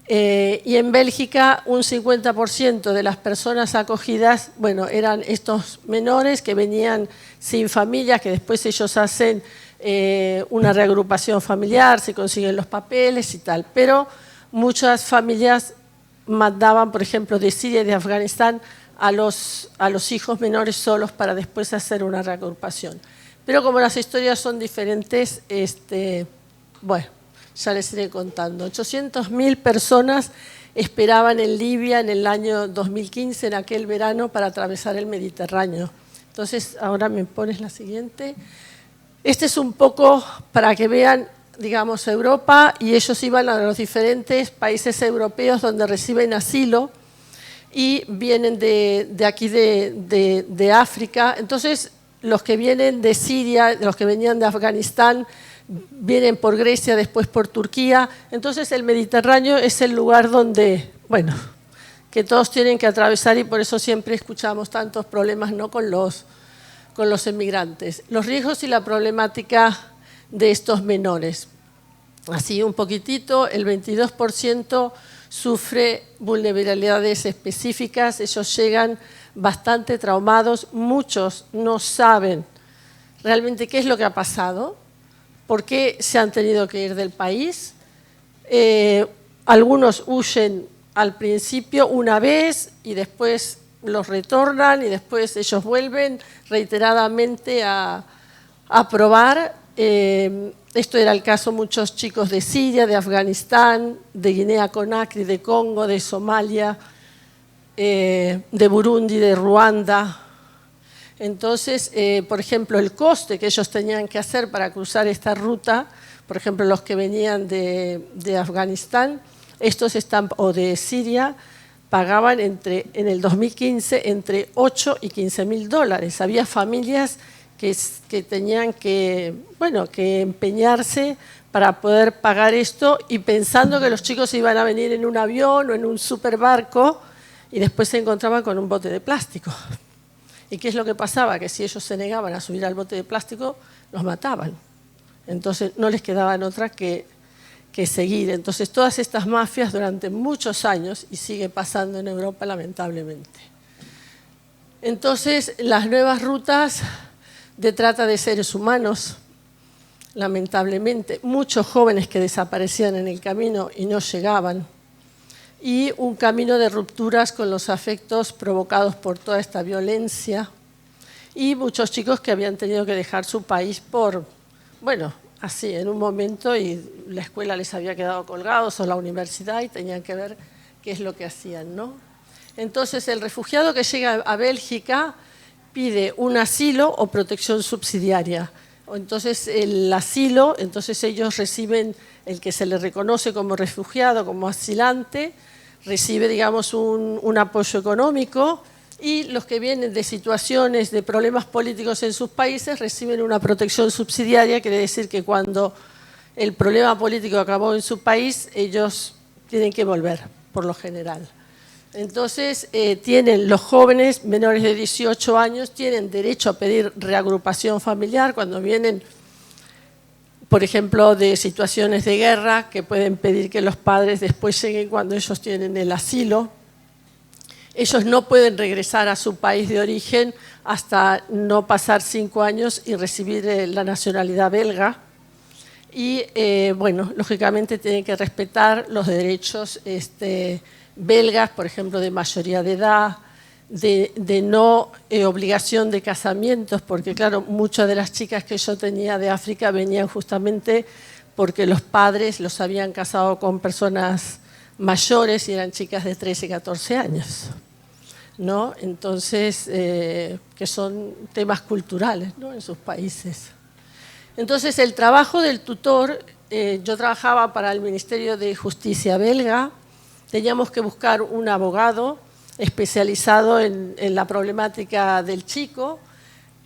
Y en Bélgica un 50% de las personas acogidas, bueno, eran estos menores que venían sin familias, que después ellos hacen una reagrupación familiar, se consiguen los papeles y tal. Pero muchas familias mandaban, por ejemplo, de Siria y de Afganistán a los hijos menores solos para después hacer una reagrupación. Pero como las historias son diferentes, bueno, ya les iré contando. 800.000 personas esperaban en Libia en el año 2015, en aquel verano, para atravesar el Mediterráneo. Entonces, ahora me pones la siguiente. Este es un poco para que vean, digamos, Europa, y ellos iban a los diferentes países europeos donde reciben asilo y vienen de aquí de África. Entonces, los que vienen de Siria, los que venían de Afganistán, vienen por Grecia, después por Turquía. Entonces el Mediterráneo es el lugar donde, bueno, que todos tienen que atravesar y por eso siempre escuchamos tantos problemas, ¿no?, con los emigrantes. Los riesgos y la problemática de estos menores. Así un poquitito, el 22% sufre vulnerabilidades específicas, ellos llegan bastante traumados, muchos no saben realmente qué es lo que ha pasado, por qué se han tenido que ir del país. Algunos huyen al principio una vez y después los retornan y después ellos vuelven reiteradamente a probar. Esto era el caso de muchos chicos de Siria, de Afganistán, de Guinea-Conakry, de Congo, de Somalia, de Burundi, de Ruanda. Entonces, por ejemplo, el coste que ellos tenían que hacer para cruzar esta ruta, por ejemplo, los que venían de Afganistán, o de Siria, pagaban en el 2015 entre 8 y 15 mil dólares. Había familias que tenían que empeñarse para poder pagar esto y pensando que los chicos iban a venir en un avión o en un superbarco y después se encontraban con un bote de plástico. ¿Y qué es lo que pasaba? Que si ellos se negaban a subir al bote de plástico, los mataban. Entonces no les quedaban otra que seguir. Entonces todas estas mafias durante muchos años, y sigue pasando en Europa lamentablemente. Entonces las nuevas rutas de trata de seres humanos, lamentablemente, muchos jóvenes que desaparecían en el camino y no llegaban, y un camino de rupturas con los afectos provocados por toda esta violencia, y muchos chicos que habían tenido que dejar su país así, en un momento, y la escuela les había quedado colgados o la universidad y tenían que ver qué es lo que hacían, ¿no? Entonces el refugiado que llega a Bélgica pide un asilo o protección subsidiaria. Entonces el asilo, entonces ellos reciben, el que se les reconoce como refugiado, como asilante, recibe, digamos, un apoyo económico, y los que vienen de situaciones de problemas políticos en sus países reciben una protección subsidiaria, quiere decir que cuando el problema político acabó en su país, ellos tienen que volver, por lo general. Entonces, los jóvenes menores de 18 años tienen derecho a pedir reagrupación familiar cuando vienen, por ejemplo, de situaciones de guerra, que pueden pedir que los padres después lleguen cuando ellos tienen el asilo. Ellos no pueden regresar a su país de origen hasta no pasar 5 años y recibir la nacionalidad belga. Y, lógicamente tienen que respetar los derechos belgas, por ejemplo, de mayoría de edad, de no obligación de casamientos, porque, claro, muchas de las chicas que yo tenía de África venían justamente porque los padres los habían casado con personas mayores y eran chicas de 13, 14 años. ¿No? Entonces, que son temas culturales, ¿no? En sus países. Entonces, el trabajo del tutor, yo trabajaba para el Ministerio de Justicia belga, teníamos que buscar un abogado especializado en la problemática del chico.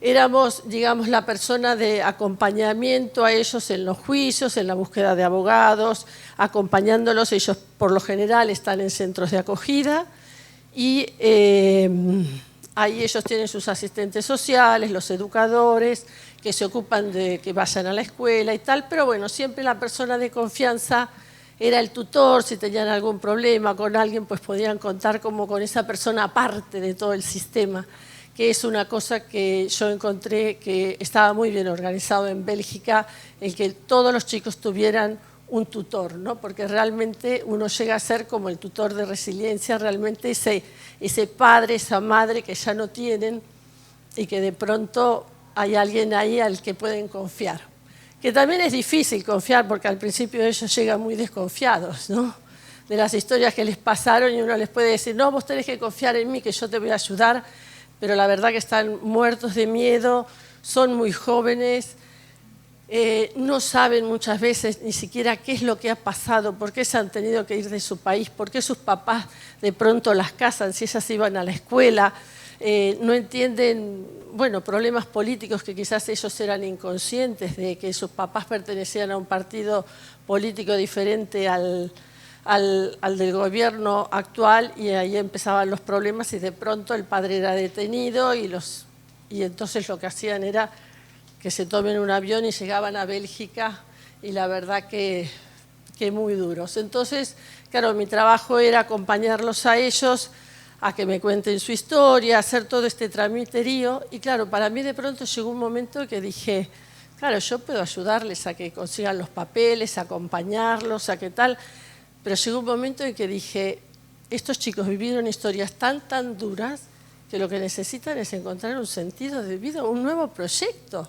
Éramos, digamos, la persona de acompañamiento a ellos en los juicios, en la búsqueda de abogados, acompañándolos. Ellos, por lo general, están en centros de acogida, y ahí ellos tienen sus asistentes sociales, los educadores, que se ocupan de que vayan a la escuela y tal, pero bueno, siempre la persona de confianza era el tutor. Si tenían algún problema con alguien, pues podían contar como con esa persona aparte de todo el sistema, que es una cosa que yo encontré que estaba muy bien organizado en Bélgica, el que todos los chicos tuvieran un tutor, ¿no? Porque realmente uno llega a ser como el tutor de resiliencia, realmente ese padre, esa madre que ya no tienen y que de pronto hay alguien ahí al que pueden confiar. Que también es difícil confiar porque al principio ellos llegan muy desconfiados, ¿no? De las historias que les pasaron, y uno les puede decir, no, vos tenés que confiar en mí, que yo te voy a ayudar, pero la verdad que están muertos de miedo, son muy jóvenes. No saben muchas veces ni siquiera qué es lo que ha pasado, por qué se han tenido que ir de su país, por qué sus papás de pronto las casan si ellas iban a la escuela. No entienden, problemas políticos que quizás ellos eran inconscientes de que sus papás pertenecían a un partido político diferente al del gobierno actual, y ahí empezaban los problemas y de pronto el padre era detenido y entonces lo que hacían era que se tomen un avión y llegaban a Bélgica, y la verdad que muy duros. Entonces, claro, mi trabajo era acompañarlos a ellos, a que me cuenten su historia, hacer todo este tramiterío, y claro, para mí de pronto llegó un momento que dije, claro, yo puedo ayudarles a que consigan los papeles, a acompañarlos, a qué tal, pero llegó un momento en que dije, estos chicos vivieron historias tan duras que lo que necesitan es encontrar un sentido de vida, un nuevo proyecto.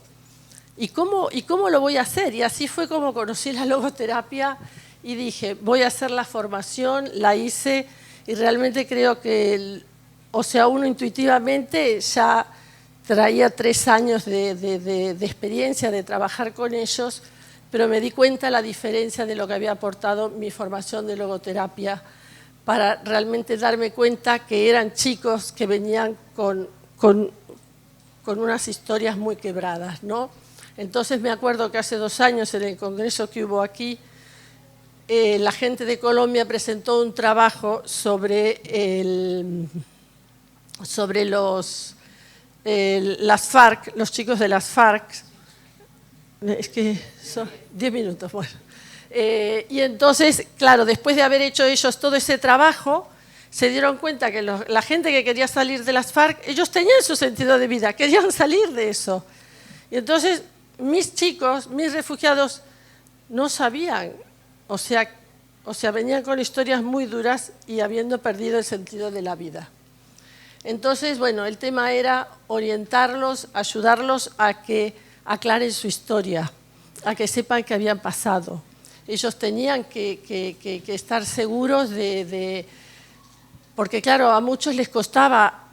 ¿Y cómo lo voy a hacer? Y así fue como conocí la logoterapia y dije, voy a hacer la formación, la hice y realmente creo que, uno intuitivamente ya traía 3 años de experiencia de trabajar con ellos, pero me di cuenta la diferencia de lo que había aportado mi formación de logoterapia para realmente darme cuenta que eran chicos que venían con unas historias muy quebradas, ¿no? Entonces me acuerdo que hace 2 años en el congreso que hubo aquí, la gente de Colombia presentó un trabajo sobre las FARC, los chicos de las FARC. Es que son 10 minutos, bueno. Y entonces, claro, después de haber hecho ellos todo ese trabajo, se dieron cuenta que la gente que quería salir de las FARC, ellos tenían su sentido de vida, querían salir de eso. Y entonces mis chicos, mis refugiados, no sabían, o sea, venían con historias muy duras y habiendo perdido el sentido de la vida. Entonces, bueno, el tema era orientarlos, ayudarlos a que aclaren su historia, a que sepan qué habían pasado. Ellos tenían que estar seguros porque claro, a muchos les costaba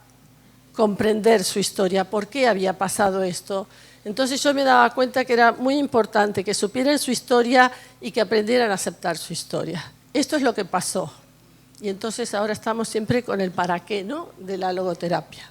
comprender su historia, por qué había pasado esto. Entonces yo me daba cuenta que era muy importante que supieran su historia y que aprendieran a aceptar su historia. Esto es lo que pasó. Y entonces ahora estamos siempre con el para qué, ¿no?, de la logoterapia.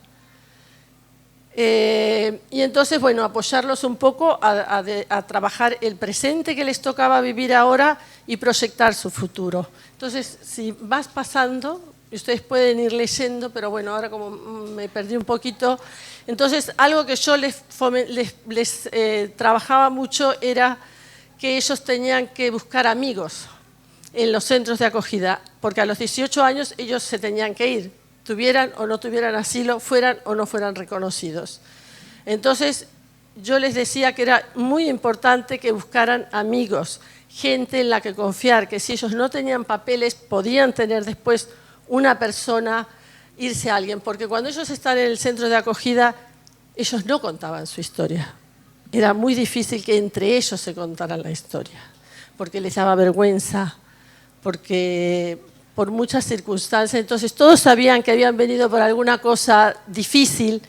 Y entonces, bueno, apoyarlos un poco a trabajar el presente que les tocaba vivir ahora y proyectar su futuro. Entonces, si vas pasando, ustedes pueden ir leyendo, pero bueno, ahora como me perdí un poquito. Entonces, algo que yo les trabajaba mucho era que ellos tenían que buscar amigos en los centros de acogida, porque a los 18 años ellos se tenían que ir, tuvieran o no tuvieran asilo, fueran o no fueran reconocidos. Entonces, yo les decía que era muy importante que buscaran amigos, gente en la que confiar, que si ellos no tenían papeles, podían tener después una persona, irse a alguien, porque cuando ellos están en el centro de acogida, ellos no contaban su historia. Era muy difícil que entre ellos se contaran la historia, porque les daba vergüenza, porque por muchas circunstancias. Entonces todos sabían que habían venido por alguna cosa difícil,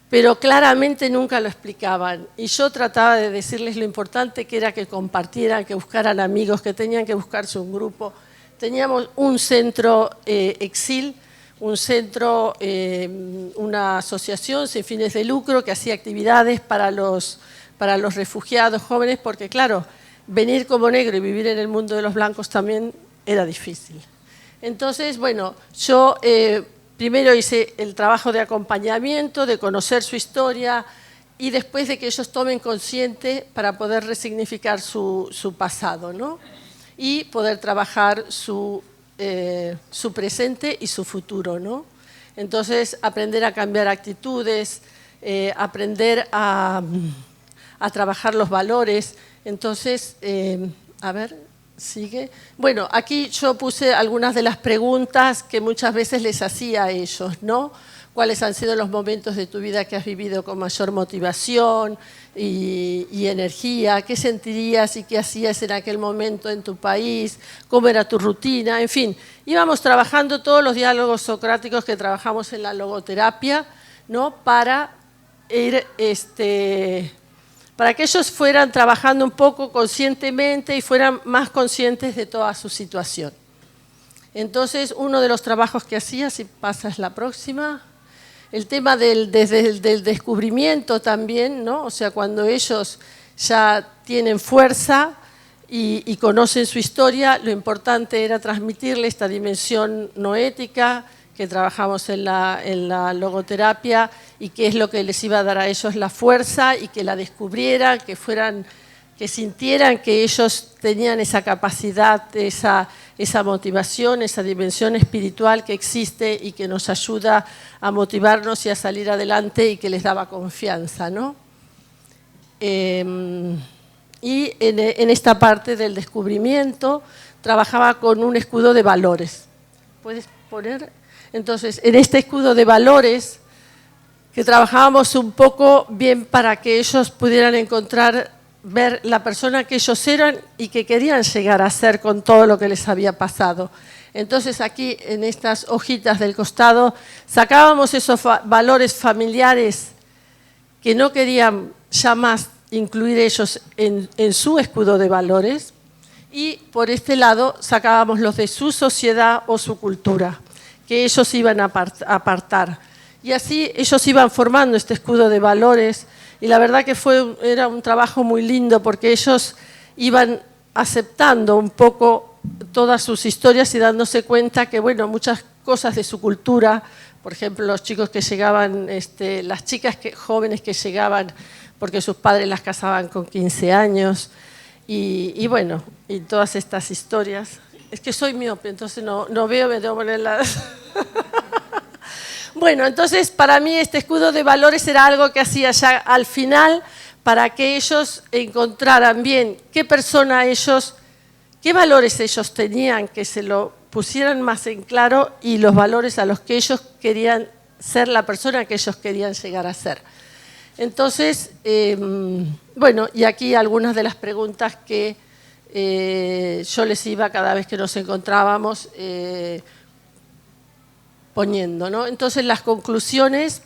pero claramente nunca lo explicaban. Y yo trataba de decirles lo importante que era que compartieran, que buscaran amigos, que tenían que buscarse un grupo. Teníamos un centro Exil, un centro, una asociación sin fines de lucro que hacía actividades para los refugiados jóvenes, porque claro, venir como negro y vivir en el mundo de los blancos también era difícil. Entonces, bueno, yo primero hice el trabajo de acompañamiento, de conocer su historia y después de que ellos tomen consciente para poder resignificar su pasado, ¿no? Y poder trabajar su presente y su futuro, ¿no? Entonces, aprender a cambiar actitudes, aprender a trabajar los valores. Entonces, a ver, sigue. Bueno, aquí yo puse algunas de las preguntas que muchas veces les hacía a ellos, ¿no? ¿Cuáles han sido los momentos de tu vida que has vivido con mayor motivación y energía? ¿Qué sentirías y qué hacías en aquel momento en tu país? ¿Cómo era tu rutina? En fin, íbamos trabajando todos los diálogos socráticos que trabajamos en la logoterapia, ¿no? Para ir, para que ellos fueran trabajando un poco conscientemente y fueran más conscientes de toda su situación. Entonces, uno de los trabajos que hacía, si pasas la próxima, el tema del descubrimiento también, ¿no? O sea, cuando ellos ya tienen fuerza y conocen su historia, lo importante era transmitirle esta dimensión noética que trabajamos en la logoterapia y que es lo que les iba a dar a ellos la fuerza y que la descubrieran, que sintieran que ellos tenían esa capacidad, esa motivación, esa dimensión espiritual que existe y que nos ayuda a motivarnos y a salir adelante y que les daba confianza, ¿no? Y en esta parte del descubrimiento trabajaba con un escudo de valores. ¿Puedes poner? Entonces, en este escudo de valores que trabajábamos un poco bien para que ellos pudieran encontrar, ver la persona que ellos eran y que querían llegar a ser con todo lo que les había pasado. Entonces aquí en estas hojitas del costado sacábamos esos valores familiares que no querían ya más incluir ellos en su escudo de valores, y por este lado sacábamos los de su sociedad o su cultura, que ellos iban a apartar. Y así ellos iban formando este escudo de valores, y la verdad que era un trabajo muy lindo porque ellos iban aceptando un poco todas sus historias y dándose cuenta que, bueno, muchas cosas de su cultura, por ejemplo, los chicos que llegaban, las chicas jóvenes que llegaban porque sus padres las casaban con 15 años, y bueno, y todas estas historias. Es que soy miope, entonces no veo, me tengo que poner las... Bueno, entonces para mí este escudo de valores era algo que hacía ya al final para que ellos encontraran bien qué persona ellos, qué valores ellos tenían, que se lo pusieran más en claro, y los valores a los que ellos querían ser, la persona que ellos querían llegar a ser. Entonces, bueno, y aquí algunas de las preguntas que yo les iba cada vez que nos encontrábamos poniendo, ¿no? Entonces las conclusiones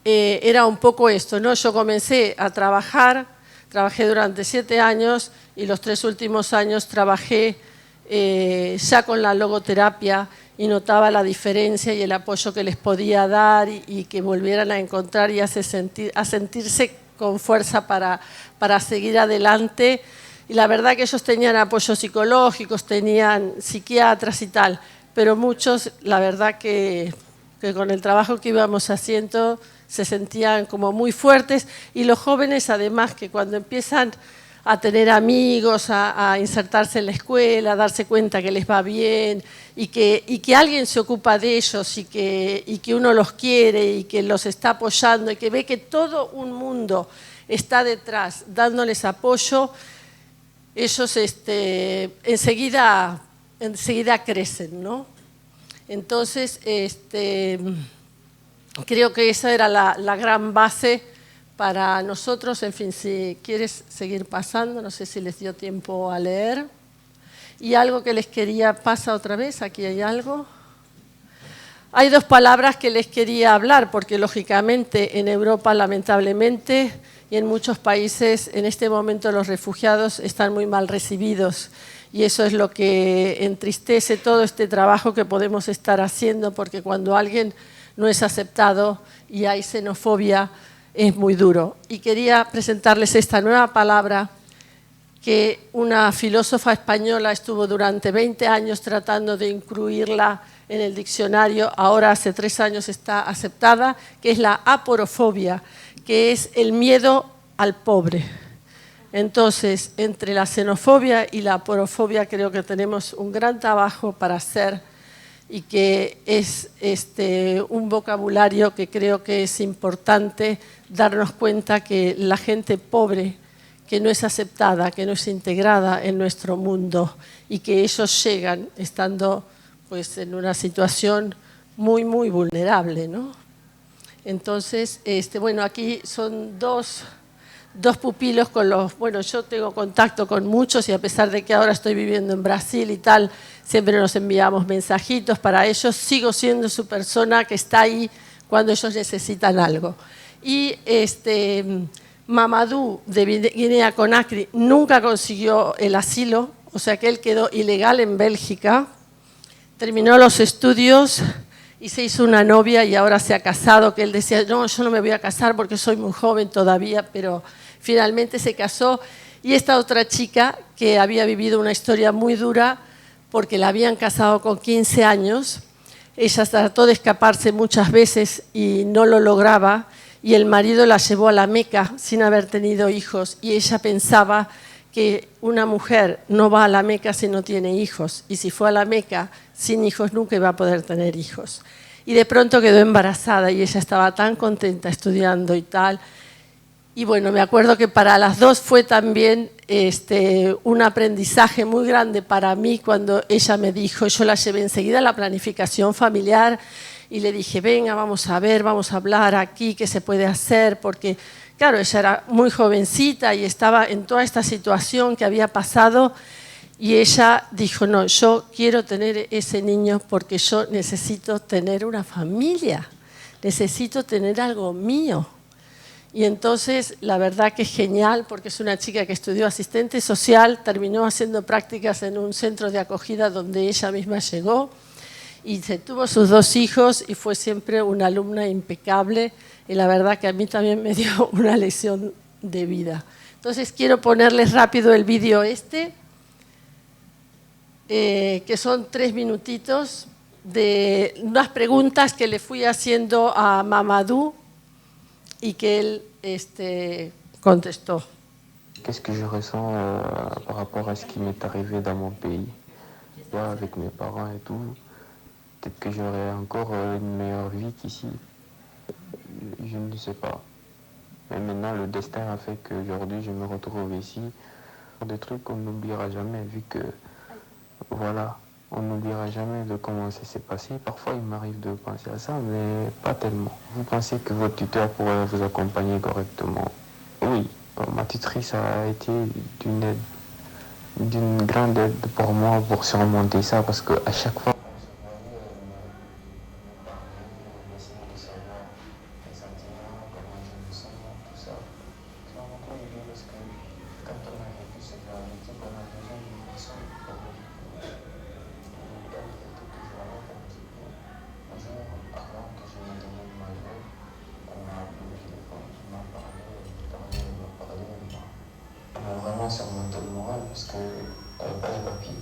era un poco esto, ¿no? Yo comencé a trabajé durante 7 años y los 3 últimos años trabajé ya con la logoterapia, y notaba la diferencia y el apoyo que les podía dar, y que volvieran a encontrar y a sentirse con fuerza para seguir adelante. Y la verdad que ellos tenían apoyos psicológicos, tenían psiquiatras y tal, pero muchos, la verdad que con el trabajo que íbamos haciendo se sentían como muy fuertes, y los jóvenes además que cuando empiezan a tener amigos, a insertarse en la escuela, a darse cuenta que les va bien y que alguien se ocupa de ellos y que uno los quiere y que los está apoyando y que ve que todo un mundo está detrás dándoles apoyo, ellos enseguida crecen, ¿no? Entonces, creo que esa era la gran base para nosotros. En fin, si quieres seguir pasando, no sé si les dio tiempo a leer. Y algo que les quería, pasa otra vez, aquí hay algo. Hay 2 palabras que les quería hablar, porque lógicamente en Europa, lamentablemente, y en muchos países, en este momento los refugiados están muy mal recibidos. Y eso es lo que entristece todo este trabajo que podemos estar haciendo, porque cuando alguien no es aceptado y hay xenofobia, es muy duro. Y quería presentarles esta nueva palabra que una filósofa española estuvo durante 20 años tratando de incluirla en el diccionario. Ahora hace 3 años está aceptada, que es la aporofobia, que es el miedo al pobre. Entonces, entre la xenofobia y la aporofobia creo que tenemos un gran trabajo para hacer, y que es un vocabulario que creo que es importante darnos cuenta que la gente pobre, que no es aceptada, que no es integrada en nuestro mundo, y que ellos llegan estando pues, en una situación muy, muy vulnerable, ¿no? Entonces, bueno, aquí son dos pupilos con los... Bueno, yo tengo contacto con muchos, y a pesar de que ahora estoy viviendo en Brasil y tal, siempre nos enviamos mensajitos para ellos. Sigo siendo su persona que está ahí cuando ellos necesitan algo. Y Mamadou de Guinea Conakry nunca consiguió el asilo, o sea que él quedó ilegal en Bélgica, terminó los estudios y se hizo una novia y ahora se ha casado, que él decía, no, yo no me voy a casar porque soy muy joven todavía, pero finalmente se casó. Y esta otra chica que había vivido una historia muy dura porque la habían casado con 15 años, ella trató de escaparse muchas veces y no lo lograba, y el marido la llevó a la Meca sin haber tenido hijos, y ella pensaba que una mujer no va a la Meca si no tiene hijos, y si fue a la Meca sin hijos nunca iba a poder tener hijos. Y de pronto quedó embarazada y ella estaba tan contenta estudiando y tal. Y bueno, me acuerdo que para las dos fue también un aprendizaje muy grande para mí cuando ella me dijo, yo la llevé enseguida a la planificación familiar y le dije, venga, vamos a ver, vamos a hablar aquí, qué se puede hacer, porque, claro, ella era muy jovencita y estaba en toda esta situación que había pasado, y ella dijo, no, yo quiero tener ese niño porque yo necesito tener una familia, necesito tener algo mío. Y entonces, la verdad que es genial, porque es una chica que estudió asistente social, terminó haciendo prácticas en un centro de acogida donde ella misma llegó, y se tuvo sus 2 hijos y fue siempre una alumna impecable, y la verdad que a mí también me dio una lección de vida. Entonces quiero ponerles rápido el vídeo que son 3 minutitos de unas preguntas que le fui haciendo a Mamadou y que él contestó. Qu'est-ce que je ressens par rapport à ce qui m'est arrivé dans mon pays, avec mes parents et tout. Peut-être que j'aurais encore une meilleure vie qu'ici. Je ne sais pas. Mais maintenant, le destin a fait qu'aujourd'hui, je me retrouve ici. Des trucs qu'on n'oubliera jamais, vu que, voilà, on n'oubliera jamais de comment ça s'est passé. Parfois, il m'arrive de penser à ça, mais pas tellement. Vous pensez que votre tuteur pourrait vous accompagner correctement? Oui, ma tutrice a été d'une grande aide pour moi pour surmonter ça, parce qu'à chaque fois, vraiment surmonter le moral, parce que pas les papiers,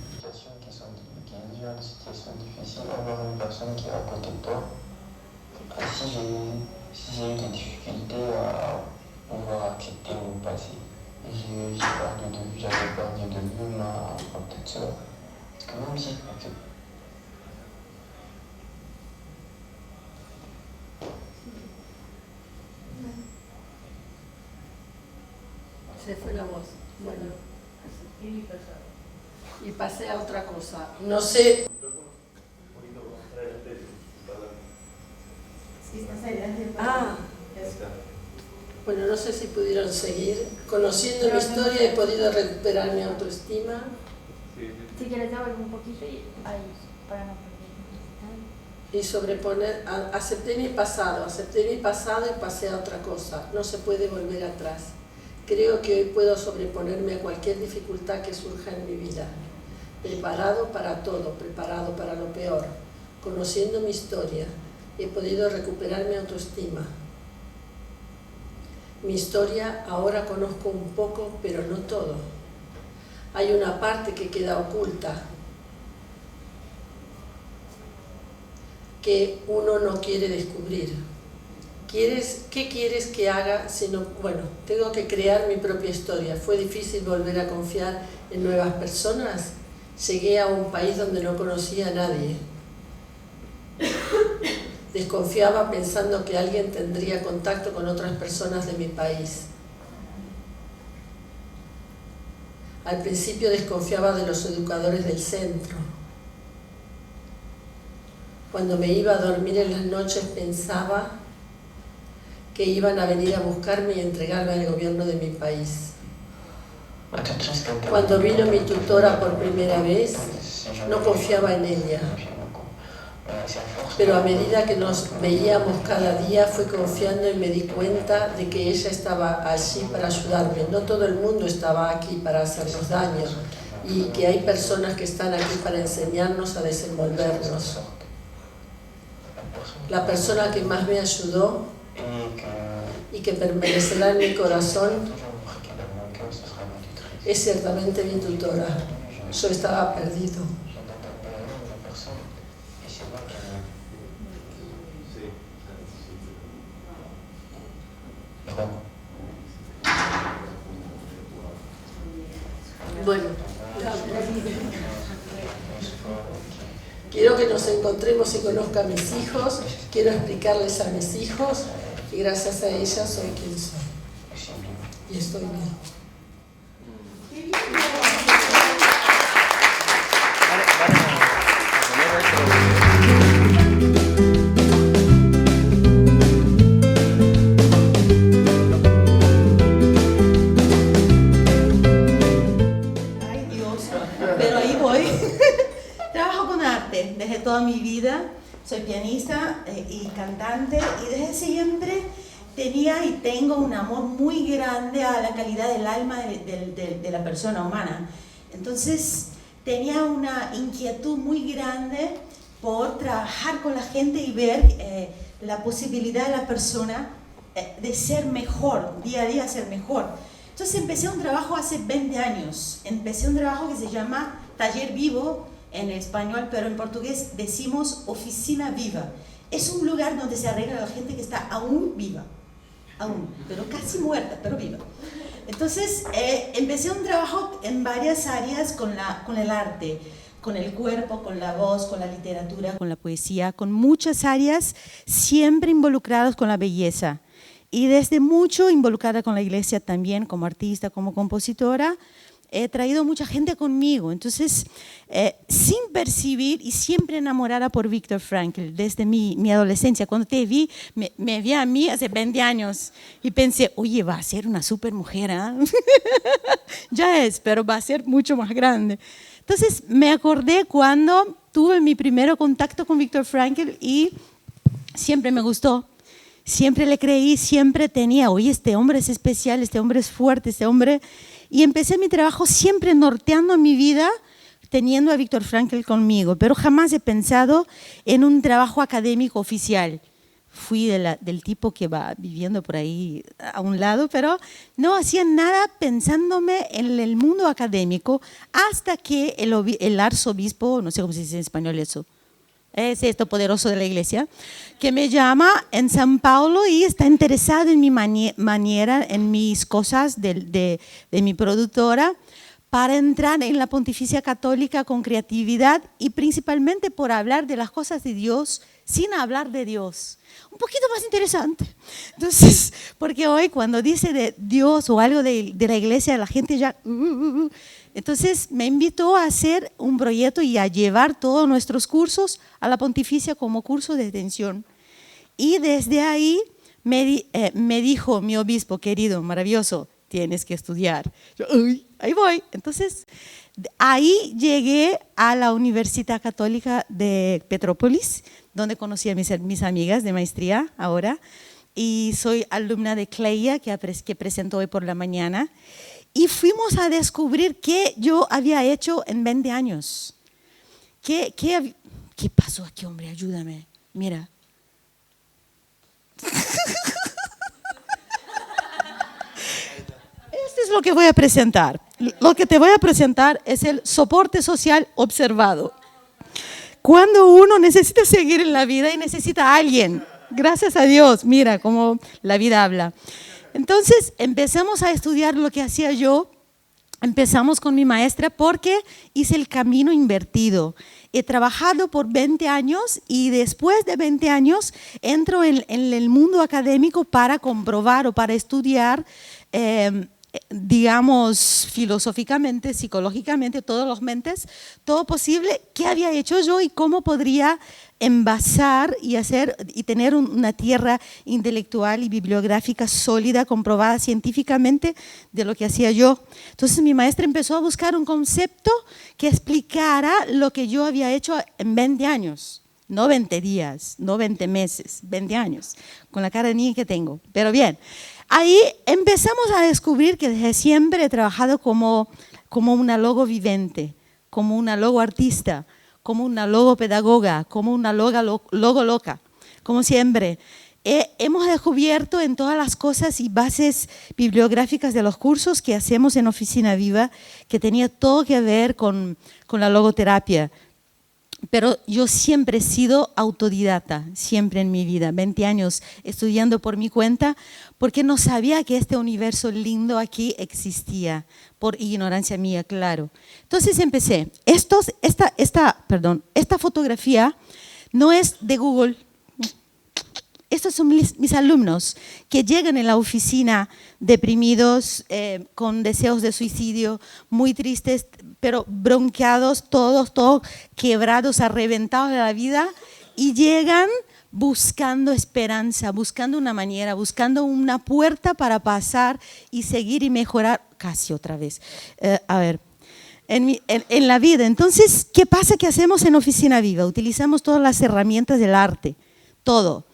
qui vivent une situation difficile, avoir une personne qui est à côté de toi. Si j'ai eu des difficultés à pouvoir accepter mon passé, j'avais perdu de vue ma petite soeur. Parce que même si Se fue la voz. Bueno. Y pasé a otra cosa. No sé. Ah. Bueno, no sé si pudieron seguir. Conociendo mi historia he podido recuperar mi autoestima. Si quieres te vuelvo un poquito y ahí, para no perder. Y sobreponer, acepté mi pasado y pasé a otra cosa. No se puede volver atrás. Creo que hoy puedo sobreponerme a cualquier dificultad que surja en mi vida. Preparado para todo, preparado para lo peor. Conociendo mi historia, he podido recuperar mi autoestima. Mi historia ahora conozco un poco, pero no todo. Hay una parte que queda oculta, que uno no quiere descubrir. ¿Qué quieres que haga? Bueno, tengo que crear mi propia historia. ¿Fue difícil volver a confiar en nuevas personas? Llegué a un país donde no conocía a nadie. Desconfiaba pensando que alguien tendría contacto con otras personas de mi país. Al principio desconfiaba de los educadores del centro. Cuando me iba a dormir en las noches pensaba que iban a venir a buscarme y entregarme al gobierno de mi país. Cuando vino mi tutora por primera vez, no confiaba en ella. Pero a medida que nos veíamos cada día fui confiando y me di cuenta de que ella estaba allí para ayudarme. No todo el mundo estaba aquí para hacernos daño y que hay personas que están aquí para enseñarnos a desenvolvernos. La persona que más me ayudó y que permanecerá en mi corazón es ciertamente mi tutora. Yo estaba perdido. Bueno, quiero que nos encontremos y conozca a mis hijos, quiero explicarles a mis hijos que gracias a ella soy quien soy y estoy bien. pero ahí voy. Trabajo con arte desde toda mi vida. Soy pianista y cantante y desde siempre tenía y tengo un amor muy grande a la calidad del alma de la persona humana. Entonces tenía una inquietud muy grande por trabajar con la gente y ver la posibilidad de la persona de ser mejor, día a día ser mejor. Entonces empecé un trabajo hace 20 años. Empecé un trabajo que se llama Taller Vivo en español, pero en portugués decimos Oficina Viva. Es un lugar donde se arregla a la gente que está aún viva, aún, pero casi muerta, pero viva. Entonces empecé un trabajo en varias áreas con el arte, con el cuerpo, con la voz, con la literatura, con la poesía, con muchas áreas siempre involucradas con la belleza. Y desde mucho involucrada con la iglesia también, como artista, como compositora, he traído mucha gente conmigo. Entonces, sin percibir y siempre enamorada por Viktor Frankl, desde mi adolescencia. Cuando te vi, me vi a mí hace 20 años y pensé, oye, va a ser una super mujer, ¿eh? Ya es, pero va a ser mucho más grande. Entonces, me acordé cuando tuve mi primer contacto con Viktor Frankl y siempre me gustó. Siempre le creí, siempre tenía, oye, este hombre es especial, este hombre es fuerte, este hombre... Y empecé mi trabajo siempre norteando mi vida, teniendo a Viktor Frankl conmigo, pero jamás he pensado en un trabajo académico oficial. Fui del tipo que va viviendo por ahí a un lado, pero no hacía nada pensándome en el mundo académico hasta que el arzobispo, no sé cómo se dice en español eso, es esto poderoso de la iglesia, que me llama en San Paulo y está interesado en mi manera, en mis cosas de mi productora, para entrar en la Pontificia Católica con creatividad y principalmente por hablar de las cosas de Dios sin hablar de Dios. Un poquito más interesante. Entonces, porque hoy cuando dice de Dios o algo de la iglesia, la gente ya... Entonces me invitó a hacer un proyecto y a llevar todos nuestros cursos a la Pontificia como curso de extensión. Y desde ahí me dijo mi obispo querido, maravilloso, tienes que estudiar. Yo, ahí voy. Entonces ahí llegué a la Universidad Católica de Petrópolis, donde conocí a mis amigas de maestría ahora. Y soy alumna de Cleia, que presentó hoy por la mañana. Y fuimos a descubrir qué yo había hecho en 20 años. ¿Qué pasó aquí, hombre? Ayúdame. Mira. Esto es lo que voy a presentar. Lo que te voy a presentar es el soporte social observado. Cuando uno necesita seguir en la vida y necesita a alguien. Gracias a Dios, mira cómo la vida habla. Entonces empezamos a estudiar lo que hacía yo, empezamos con mi maestra porque hice el camino invertido. He trabajado por 20 años y después de 20 años entro en el mundo académico para comprobar o para estudiar, digamos, filosóficamente, psicológicamente, todos los mentes, todo posible, qué había hecho yo y cómo podría envasar y tener una tierra intelectual y bibliográfica sólida, comprobada científicamente de lo que hacía yo. Entonces mi maestra empezó a buscar un concepto que explicara lo que yo había hecho en 20 años, no 20 días, no 20 meses, 20 años, con la cara de niña que tengo, pero bien. Ahí empezamos a descubrir que desde siempre he trabajado como una logo vivente, como una logo artista, como una logopedagoga, como una logo loca, como siempre. Hemos descubierto en todas las cosas y bases bibliográficas de los cursos que hacemos en Oficina Viva que tenía todo que ver con la logoterapia. Pero yo siempre he sido autodidacta, siempre en mi vida, 20 años estudiando por mi cuenta, porque no sabía que este universo lindo aquí existía, por ignorancia mía, claro. Entonces empecé. Esta fotografía no es de Google. Estos son mis alumnos que llegan en la oficina deprimidos, con deseos de suicidio, muy tristes, pero bronqueados, todos quebrados, arreventados de la vida, y llegan buscando esperanza, buscando una manera, buscando una puerta para pasar y seguir y mejorar, casi otra vez. en la vida. Entonces, ¿qué pasa que hacemos en Oficina Viva? Utilizamos todas las herramientas del arte, todo,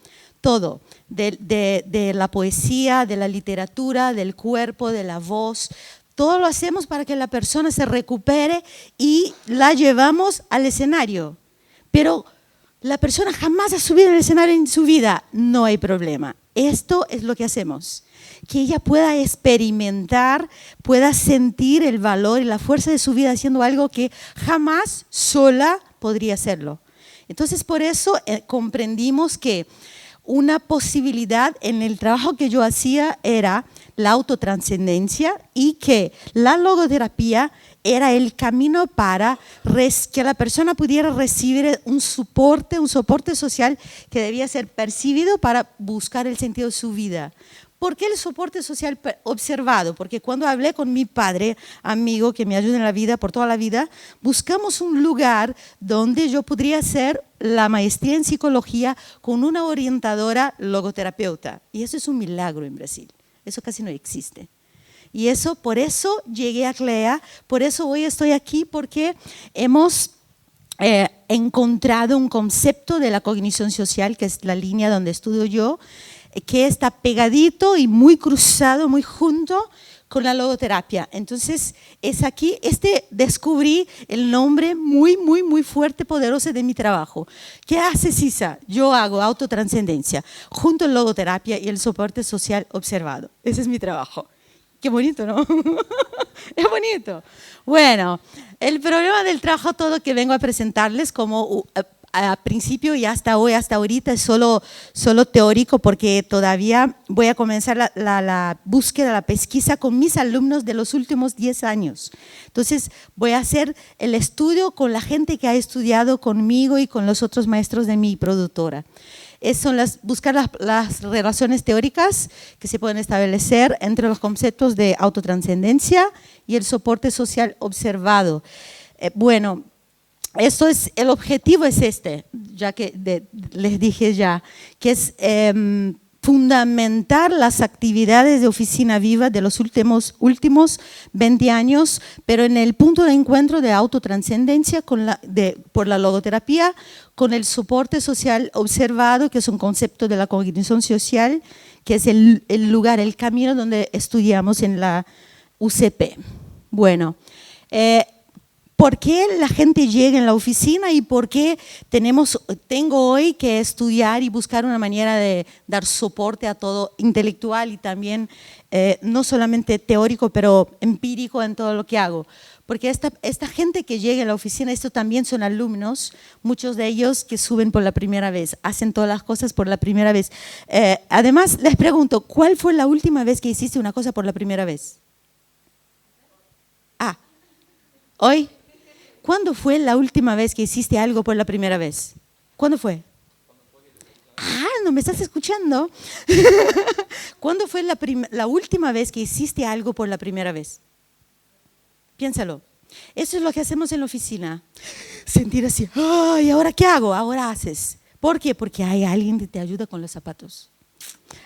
de la poesía, de la literatura, del cuerpo, de la voz. Todo lo hacemos para que la persona se recupere y la llevamos al escenario. Pero la persona jamás ha subido al escenario en su vida, no hay problema. Esto es lo que hacemos. Que ella pueda experimentar, pueda sentir el valor y la fuerza de su vida haciendo algo que jamás sola podría hacerlo. Entonces, por eso comprendimos que una posibilidad en el trabajo que yo hacía era la autotranscendencia y que la logoterapia era el camino para que la persona pudiera recibir un soporte social que debía ser percibido para buscar el sentido de su vida. ¿Por qué el soporte social observado? Porque cuando hablé con mi padre, amigo, que me ayuda en la vida, por toda la vida, buscamos un lugar donde yo podría hacer la maestría en psicología con una orientadora logoterapeuta. Y eso es un milagro en Brasil. Eso casi no existe. Y por eso llegué a CLEA, por eso hoy estoy aquí, porque hemos encontrado un concepto de la cognición social, que es la línea donde estudio yo, que está pegadito y muy cruzado, muy junto con la logoterapia. Entonces, es aquí, descubrí el nombre muy fuerte, poderoso de mi trabajo. ¿Qué hace CISA? Yo hago autotranscendencia, junto a logoterapia y el soporte social observado. Ese es mi trabajo. Qué bonito, ¿no? Es bonito. Bueno, el problema del trabajo todo que vengo a presentarles como a principio y hasta hoy, hasta ahorita es solo teórico porque todavía voy a comenzar la búsqueda, la pesquisa con mis alumnos de los últimos 10 años. Entonces voy a hacer el estudio con la gente que ha estudiado conmigo y con los otros maestros de mi productora. Buscar las relaciones teóricas que se pueden establecer entre los conceptos de autotranscendencia y el soporte social observado. Bueno, el objetivo es ya que les dije ya, que es fundamentar las actividades de Oficina Viva de los últimos 20 años, pero en el punto de encuentro de autotranscendencia por la logoterapia, con el soporte social observado, que es un concepto de la cognición social, que es el lugar, el camino donde estudiamos en la UCP. Bueno, ¿por qué la gente llega en la oficina y por qué tengo hoy que estudiar y buscar una manera de dar soporte a todo intelectual y también no solamente teórico, pero empírico en todo lo que hago? Porque esta gente que llega a la oficina, estos también son alumnos, muchos de ellos que suben por la primera vez, hacen todas las cosas por la primera vez. Además, les pregunto, ¿cuál fue la última vez que hiciste una cosa por la primera vez? ¿Hoy? ¿Cuándo fue la última vez que hiciste algo por la primera vez? ¿Cuándo fue? ¿No me estás escuchando? ¿Cuándo fue la última vez que hiciste algo por la primera vez? Piénsalo. Eso es lo que hacemos en la oficina. Sentir así, ¿y ahora qué hago? Ahora haces. ¿Por qué? Porque hay alguien que te ayuda con los zapatos.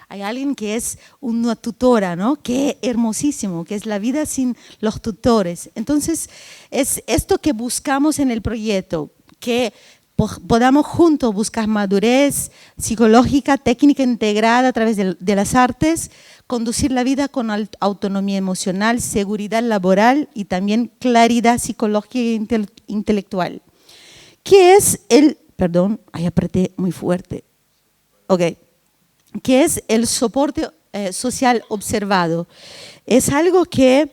Hay alguien que es una tutora, ¿no? Qué hermosísimo, que es la vida sin los tutores. Entonces, es esto que buscamos en el proyecto, que podamos juntos buscar madurez psicológica, técnica integrada a través de las artes, conducir la vida con autonomía emocional, seguridad laboral y también claridad psicológica e intelectual. ¿Qué es perdón, ahí apreté muy fuerte. Ok. ¿Qué es el soporte social observado? Es algo que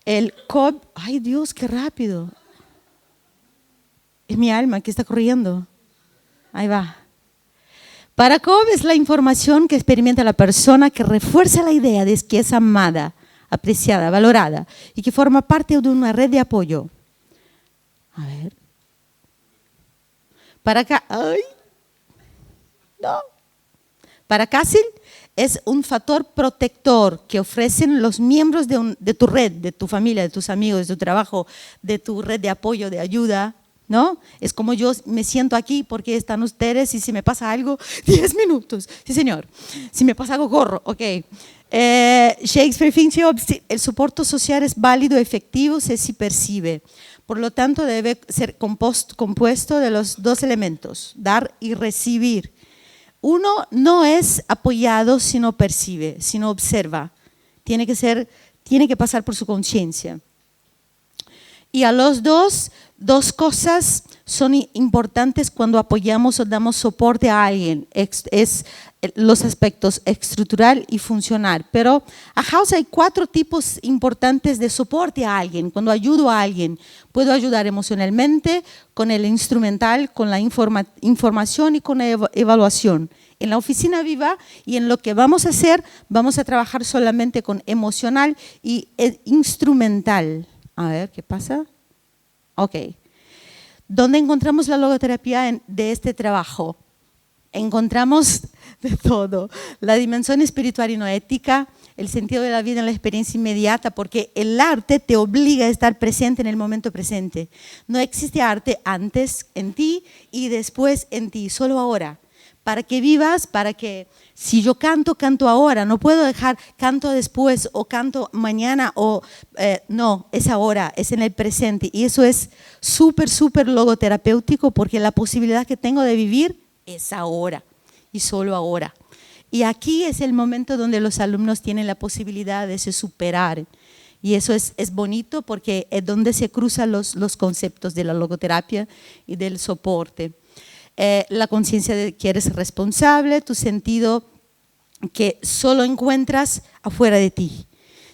el COB, ¡ay Dios, qué rápido! Es mi alma que está corriendo. Ahí va. Para COB es la información que experimenta la persona que refuerza la idea de que es amada, apreciada, valorada y que forma parte de una red de apoyo. A ver. Para acá, ¡ay! No. Para CASIL es un factor protector que ofrecen los miembros de tu red, de tu familia, de tus amigos, de tu trabajo, de tu red de apoyo, de ayuda, ¿no? Es como yo me siento aquí porque están ustedes y si me pasa algo, 10 minutos, sí señor. Si me pasa algo, corro, ok. Shakespeare dice el soporte social es válido y efectivo si se percibe. Por lo tanto, debe ser compuesto de los dos elementos, dar y recibir. Uno no es apoyado si no percibe, si no observa. Tiene que pasar por su conciencia. Y a los dos cosas son importantes cuando apoyamos o damos soporte a alguien. Es los aspectos estructural y funcional. Pero a House hay 4 tipos importantes de soporte a alguien. Cuando ayudo a alguien, puedo ayudar emocionalmente, con el instrumental, con la información y con la evaluación. En la oficina viva y en lo que vamos a hacer, vamos a trabajar solamente con emocional y instrumental. A ver, ¿qué pasa? Ok. ¿Dónde encontramos la logoterapia de este trabajo? Encontramos de todo. La dimensión espiritual y no ética, el sentido de la vida en la experiencia inmediata, porque el arte te obliga a estar presente en el momento presente. No existe arte antes en ti y después en ti, solo ahora. Para que vivas, para que si yo canto ahora, no puedo dejar canto después o canto mañana o no, es ahora, es en el presente y eso es súper, súper logoterapéutico porque la posibilidad que tengo de vivir es ahora y solo ahora. Y aquí es el momento donde los alumnos tienen la posibilidad de se superar y eso es bonito porque es donde se cruzan los conceptos de la logoterapia y del soporte. La conciencia de que eres responsable, tu sentido que solo encuentras afuera de ti.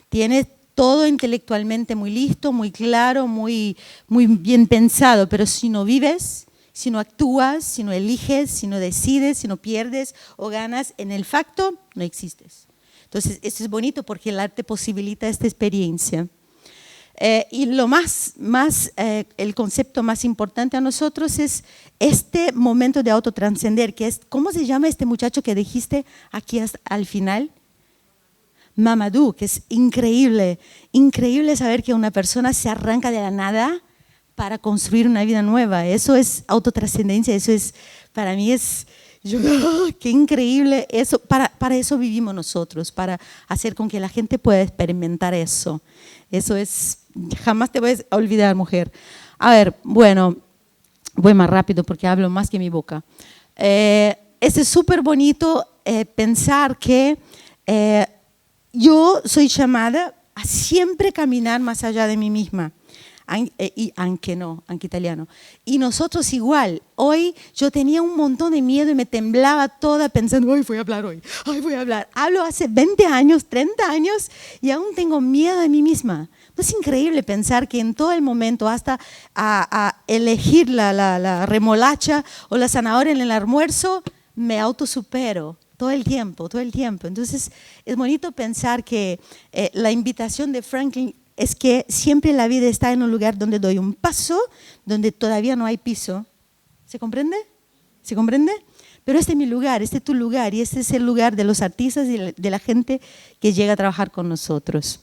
Tienes todo intelectualmente muy listo, muy claro, muy bien pensado, pero si no vives, si no actúas, si no eliges, si no decides, si no pierdes o ganas, en el facto no existes. Entonces, esto es bonito porque el arte posibilita esta experiencia. Y lo el concepto más importante a nosotros es este momento de autotranscender, que es, ¿cómo se llama este muchacho que dijiste aquí al final? Mamadou, que es increíble, increíble saber que una persona se arranca de la nada para construir una vida nueva. Eso es autotrascendencia, eso es, para mí es, qué increíble, eso, para eso vivimos nosotros, para hacer con que la gente pueda experimentar eso. Eso es, jamás te voy a olvidar, mujer. A ver, bueno, voy más rápido porque hablo más que mi boca. Es súper bonito pensar que yo soy llamada a siempre caminar más allá de mí misma. Aunque italiano. Y nosotros igual. Hoy yo tenía un montón de miedo y me temblaba toda pensando, hoy voy a hablar hoy, hoy voy a hablar. Hablo hace 20 años, 30 años y aún tengo miedo de mí misma. ¿No es increíble pensar que en todo el momento, hasta a elegir la remolacha o la zanahoria en el almuerzo, me autosupero? Todo el tiempo, todo el tiempo. Entonces es bonito pensar que la invitación de Franklin es que siempre la vida está en un lugar donde doy un paso, donde todavía no hay piso. ¿Se comprende? ¿Se comprende? Pero este es mi lugar, este es tu lugar y este es el lugar de los artistas y de la gente que llega a trabajar con nosotros.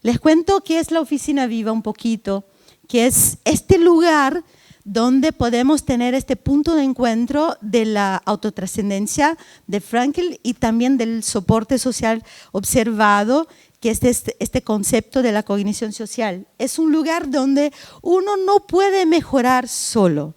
Les cuento qué es la Oficina Viva un poquito, que es este lugar donde podemos tener este punto de encuentro de la autotrascendencia de Frankl y también del soporte social observado, que es este concepto de la cognición social. Es un lugar donde uno no puede mejorar solo.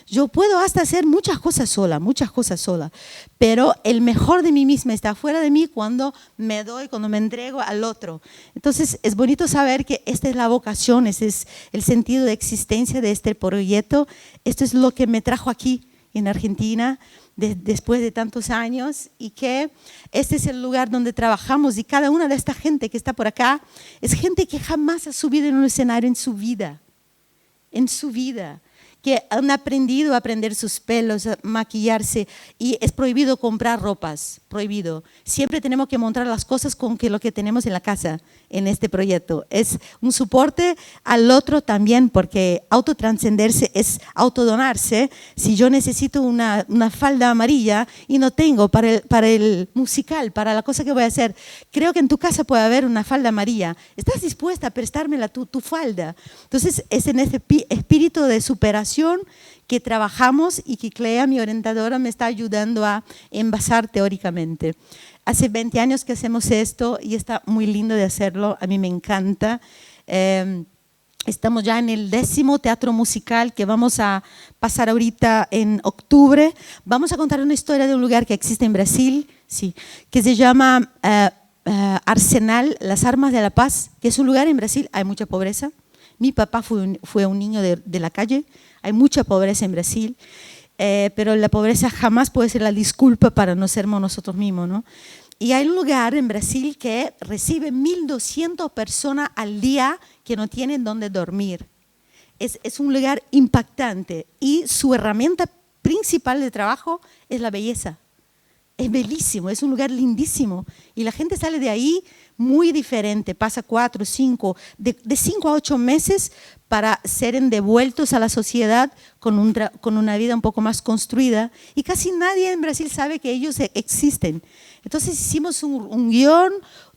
Yo puedo hasta hacer muchas cosas sola, pero el mejor de mí misma está fuera de mí cuando me doy, cuando me entrego al otro. Entonces es bonito saber que esta es la vocación, ese es el sentido de existencia de este proyecto. Esto es lo que me trajo aquí en Argentina después de tantos años y que este es el lugar donde trabajamos y cada una de esta gente que está por acá es gente que jamás ha subido en un escenario en su vida, que han aprendido a prender sus pelos, a maquillarse y es prohibido comprar ropas, prohibido. Siempre tenemos que montar las cosas con lo que tenemos en la casa en este proyecto. Es un soporte al otro también porque autotranscenderse es autodonarse. Si yo necesito una falda amarilla y no tengo para el musical, para la cosa que voy a hacer, creo que en tu casa puede haber una falda amarilla. ¿Estás dispuesta a prestármela tu falda? Entonces es en ese espíritu de superación que trabajamos y que Clea, mi orientadora, me está ayudando a envasar teóricamente. Hace 20 años que hacemos esto y está muy lindo de hacerlo, a mí me encanta. Estamos ya en el 10º teatro musical que vamos a pasar ahorita en octubre. Vamos a contar una historia de un lugar que existe en Brasil, sí, que se llama Arsenal, las Armas de la Paz, que es un lugar en Brasil, hay mucha pobreza. Mi papá fue un niño de la calle, hay mucha pobreza en Brasil. Pero la pobreza jamás puede ser la disculpa para no sermos nosotros mismos, ¿no? Y hay un lugar en Brasil que recibe 1.200 personas al día que no tienen dónde dormir. Es un lugar impactante y su herramienta principal de trabajo es la belleza. Es bellísimo, es un lugar lindísimo y la gente sale de ahí muy diferente, pasa 4, 5, de 5 a 8 meses para ser devueltos a la sociedad con una vida un poco más construida y casi nadie en Brasil sabe que ellos existen. Entonces hicimos un guión,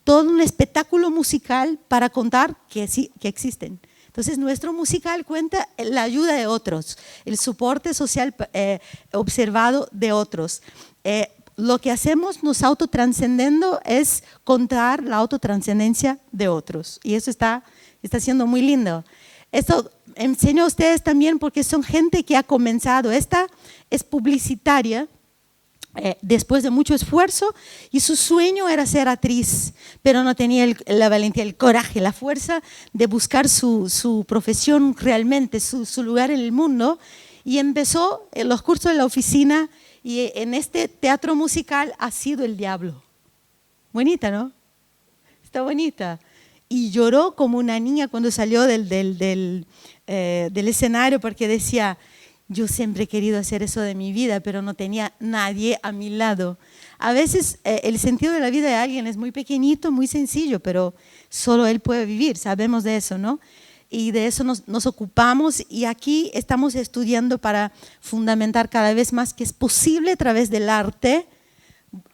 todo un espectáculo musical para contar que existen. Entonces nuestro musical cuenta la ayuda de otros, el soporte social observado de otros. Lo que hacemos nos autotranscendendo es contar la autotranscendencia de otros y eso está siendo muy lindo. Esto enseño a ustedes también porque son gente que ha comenzado. Esta es publicitaria después de mucho esfuerzo y su sueño era ser actriz, pero no tenía la valentía, el coraje, la fuerza de buscar su profesión realmente, su lugar en el mundo y empezó en los cursos de la oficina y en este teatro musical ha sido el diablo. Bonita, ¿no? Está bonita. Y lloró como una niña cuando salió del escenario porque decía, yo siempre he querido hacer eso de mi vida, pero no tenía nadie a mi lado. A veces el sentido de la vida de alguien es muy pequeñito, muy sencillo, pero solo él puede vivir, sabemos de eso, ¿no? Y de eso nos ocupamos y aquí estamos estudiando para fundamentar cada vez más que es posible a través del arte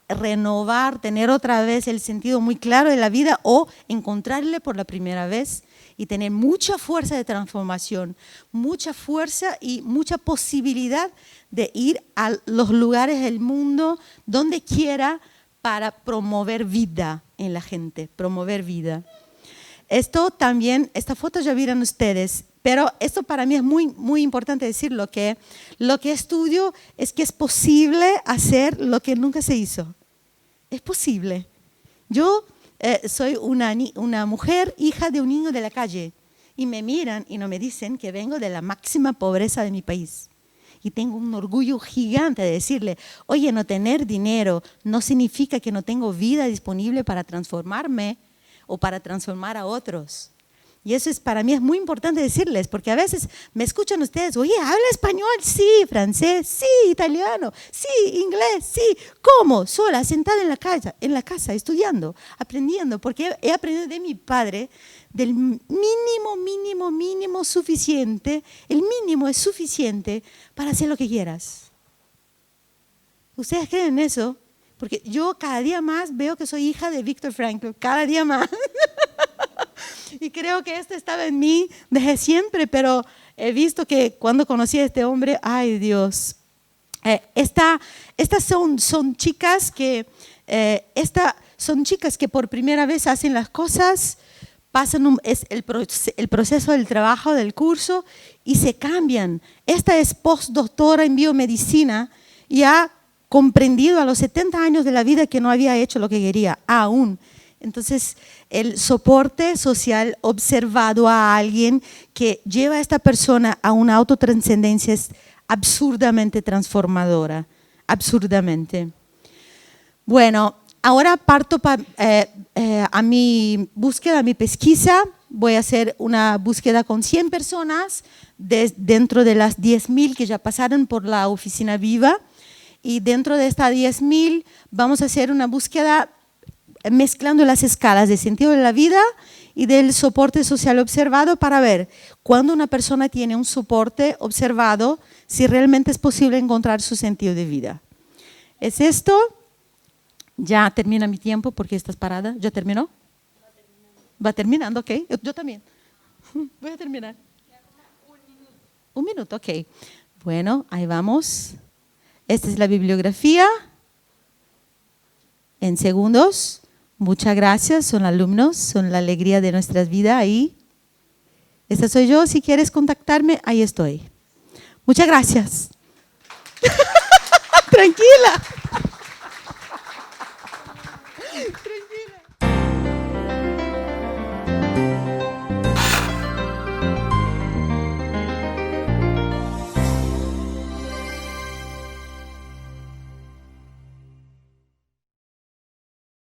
renovar, tener otra vez el sentido muy claro de la vida o encontrarle por la primera vez y tener mucha fuerza de transformación, mucha fuerza y mucha posibilidad de ir a los lugares del mundo donde quiera para promover vida en la gente, promover vida. Esto también, esta foto ya vieron ustedes, pero esto para mí es muy, muy importante decirlo, que lo que estudio es que es posible hacer lo que nunca se hizo. Es posible. Yo soy una mujer, hija de un niño de la calle, y me miran y no me dicen que vengo de la máxima pobreza de mi país. Y tengo un orgullo gigante de decirle, oye, no tener dinero no significa que no tengo vida disponible para transformarme o para transformar a otros. Y eso para mí es muy importante decirles, porque a veces me escuchan ustedes, oye, ¿habla español? Sí, francés, sí, italiano, sí, inglés, sí. ¿Cómo? Sola, sentada en la casa, estudiando, aprendiendo, porque he aprendido de mi padre del mínimo suficiente. El mínimo es suficiente para hacer lo que quieras. ¿Ustedes creen en eso? Porque yo cada día más veo que soy hija de Viktor Frankl, cada día más. Y creo que esto estaba en mí desde siempre, pero he visto que cuando conocí a este hombre, ¡ay Dios! Estas son chicas que por primera vez hacen las cosas, pasan el proceso del trabajo, del curso, y se cambian. Esta es postdoctora en biomedicina y ha comprendido a los 70 años de la vida que no había hecho lo que quería, aún. Entonces, el soporte social observado a alguien que lleva a esta persona a una autotranscendencia es absurdamente transformadora, absurdamente. Bueno, ahora parto a mi búsqueda, a mi pesquisa. Voy a hacer una búsqueda con 100 personas dentro de las 10.000 que ya pasaron por la oficina viva. Y dentro de estas 10.000 vamos a hacer una búsqueda mezclando las escalas de sentido de la vida y del soporte social observado para ver cuando una persona tiene un soporte observado, si realmente es posible encontrar su sentido de vida. ¿Es esto? Ya termina mi tiempo porque estás parada. ¿Ya terminó? Va terminando, ok. Yo también. Voy a terminar. Un minuto, ok. Bueno, ahí vamos. Esta es la bibliografía. en segundos. Muchas gracias, son alumnos, son la alegría de nuestras vidas ahí. Esta soy yo, si quieres contactarme, ahí estoy. Muchas gracias. Tranquila.